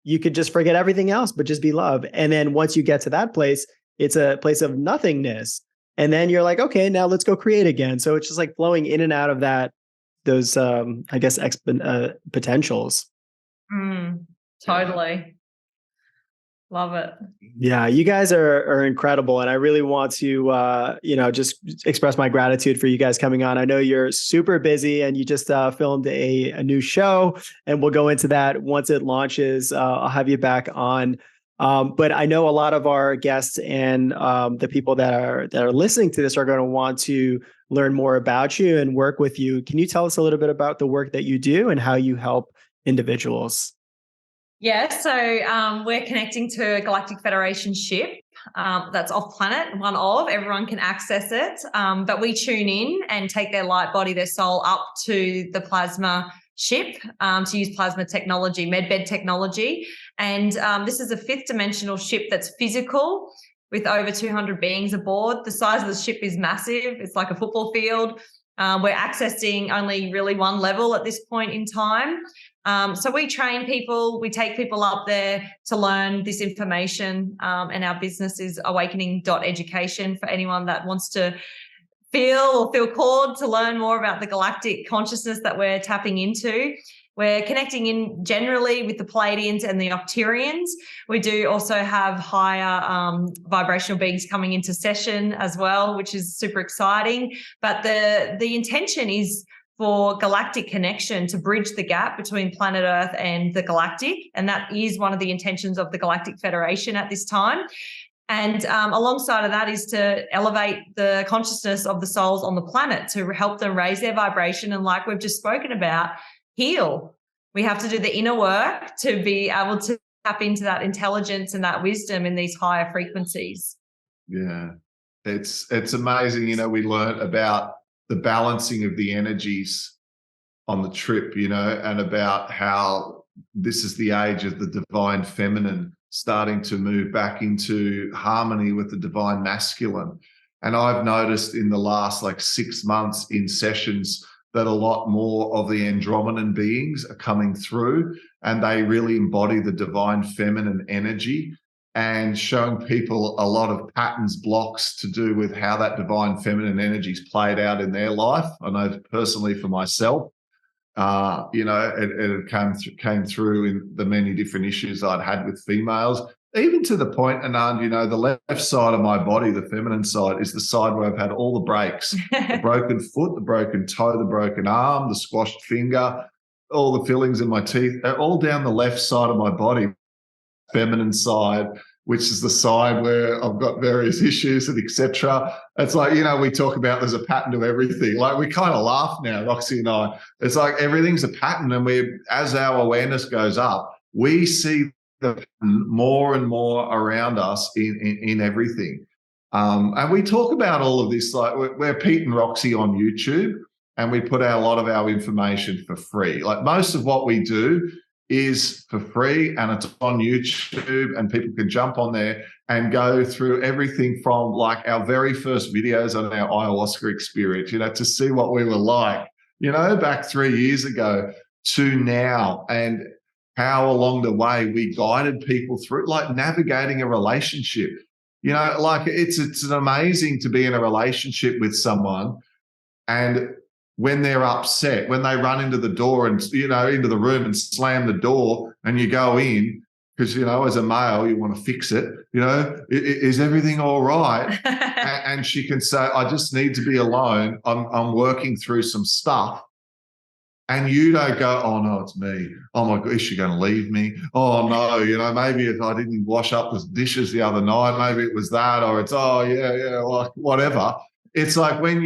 you could just forget everything else, but just be love. And then once you get to that place, it's a place of nothingness. And then you're like, okay, now let's go create again. So it's just like flowing in and out of those potentials. Totally. Love it. Yeah, you guys are incredible. And I really want to, just express my gratitude for you guys coming on. I know you're super busy, and you just filmed a new show, and we'll go into that once it launches. I'll have you back on. But I know a lot of our guests and the people that are listening to this are going to want to learn more about you and work with you. Can you tell us a little bit about the work that you do and how you help individuals? Yeah, so we're connecting to a Galactic Federation ship that's off planet, everyone can access it. But we tune in and take their light body, their soul up to the plasma ship to use plasma technology, medbed technology. And this is a 5th dimensional ship that's physical with over 200 beings aboard. The size of the ship is massive. It's like a football field. We're accessing only really one level at this point in time. So we train people, we take people up there to learn this information, and our business is awakening.education for anyone that wants to feel called to learn more about the galactic consciousness that we're tapping into. We're connecting in generally with the Pleiadians and the Octurians. We do also have higher vibrational beings coming into session as well, which is super exciting. But the intention is for galactic connection, to bridge the gap between planet Earth and the galactic. And that is one of the intentions of the Galactic Federation at this time. And alongside of that is to elevate the consciousness of the souls on the planet, to help them raise their vibration. And like we've just spoken about, heal. We have to do the inner work to be able to tap into that intelligence and that wisdom in these higher frequencies. Yeah, it's amazing. You know, we learned about the balancing of the energies on the trip, you know, and about how this is the age of the divine feminine starting to move back into harmony with the divine masculine. And I've noticed in the last 6 months in sessions that a lot more of the Andromedan beings are coming through, and they really embody the divine feminine energy, and showing people a lot of patterns, blocks to do with how that divine feminine energy's played out in their life. I know personally for myself, you know, it came through in the many different issues I'd had with females, even to the point, Anand, you know, the left side of my body, the feminine side, is the side where I've had all the breaks, the broken foot, the broken toe, the broken arm, the squashed finger, all the fillings in my teeth, all down the left side of my body, feminine side, which is the side where I've got various issues and etc. It's like, you know, we talk about there's a pattern to everything. Like, we kind of laugh now, Roxy and I. It's like everything's a pattern, and as our awareness goes up, we see the pattern more and more around us in everything. And we talk about all of this, like we're Pete and Roxy on YouTube, and we put out a lot of our information for free. Like, most of what we do is for free, and it's on YouTube, and people can jump on there and go through everything from like our very first videos on our ayahuasca experience, you know, to see what we were like, you know, back 3 years ago to now, and how along the way we guided people through, like navigating a relationship. You know, like it's amazing to be in a relationship with someone, and when they're upset, when they run into the door and, you know, into the room and slam the door, and you go in, because, you know, as a male, you want to fix it, you know, is everything all right? And she can say, I just need to be alone. I'm working through some stuff. And you don't go, oh, no, it's me. Oh, my God, is she going to leave me? Oh, no, you know, maybe if I didn't wash up the dishes the other night, maybe it was that, or it's, oh, yeah, like whatever. It's like when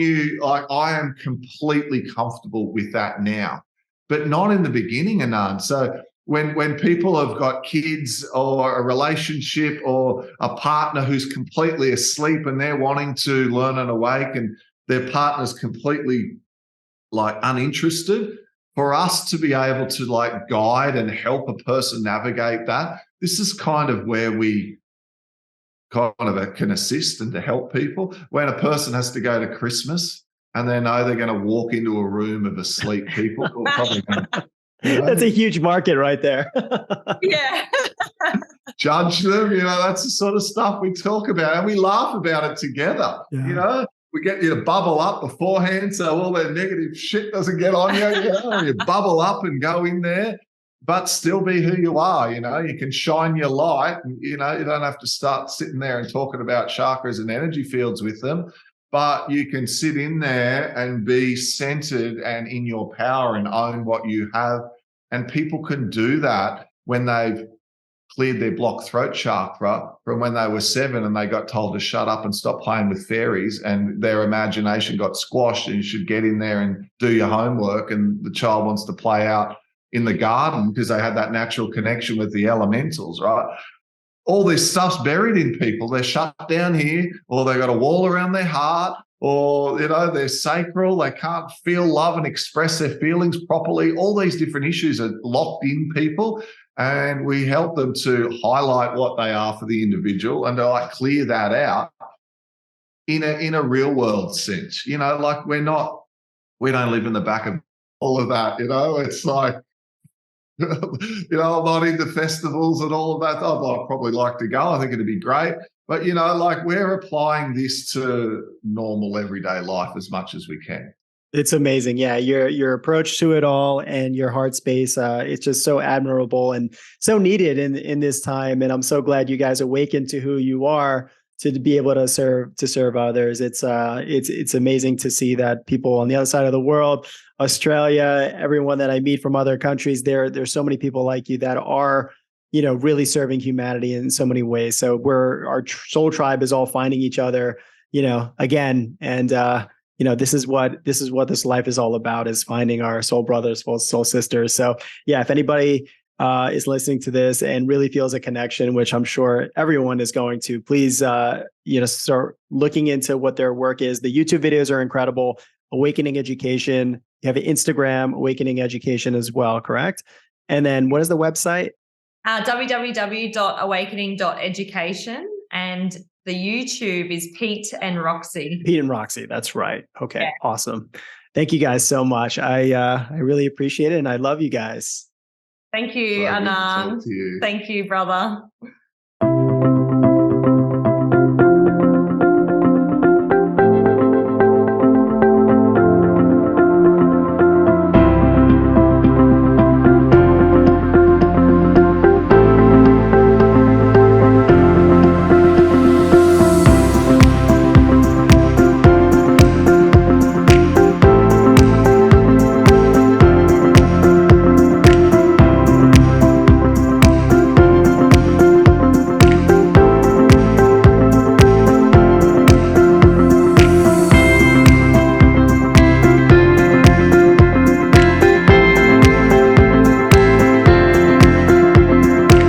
I am completely comfortable with that now, but not in the beginning, Anand. So when people have got kids or a relationship or a partner who's completely asleep and they're wanting to learn and awake, and their partner's completely like uninterested, for us to be able to like guide and help a person navigate that, this is kind of where we kind of can assist and to help people. When a person has to go to Christmas and they know they're going to walk into a room of asleep people, probably gonna, you know, that's a huge market right there. Yeah. Judge them, you know, that's the sort of stuff we talk about, and we laugh about it together. Yeah. You know, we get you to bubble up beforehand so all that negative shit doesn't get on you. You know, you bubble up and go in there, but still be who you are. You know, you can shine your light, and, you know, you don't have to start sitting there and talking about chakras and energy fields with them, but you can sit in there and be centered and in your power and own what you have. And people can do that when they've cleared their blocked throat chakra from when they were 7 and they got told to shut up and stop playing with fairies, and their imagination got squashed, and you should get in there and do your homework, and the child wants to play out in the garden because they had that natural connection with the elementals, right? All this stuff's buried in people. They're shut down here, or they've got a wall around their heart, or, they're sacral, they can't feel love and express their feelings properly. All these different issues are locked in people. And we help them to highlight what they are for the individual and to clear that out in a real world sense. Like we don't live in the back of all of that, it's like, I'm not into festivals and all of that. I'd probably like to go. I think it'd be great. But, like we're applying this to normal everyday life as much as we can. It's amazing. Yeah. Your approach to it all and your heart space, it's just so admirable and so needed in this time. And I'm so glad you guys awakened to who you are to be able to serve others. It's amazing to see that people on the other side of the world, Australia, everyone that I meet from other countries, there's so many people like you that are, really serving humanity in so many ways. So our soul tribe is all finding each other, again. And, this is what this life is all about, is finding our soul brothers, soul sisters. So yeah, if anybody is listening to this and really feels a connection, which I'm sure everyone is going to, please, start looking into what their work is. The YouTube videos are incredible. Awakening Education. You have an Instagram, Awakening Education as well, correct? And then what is the website? www.awakening.education, and the YouTube is Pete and Roxy. Pete and Roxy, that's right. Okay, yeah. Awesome. Thank you guys so much. I really appreciate it, and I love you guys. Thank you, Anand. Thank you, brother.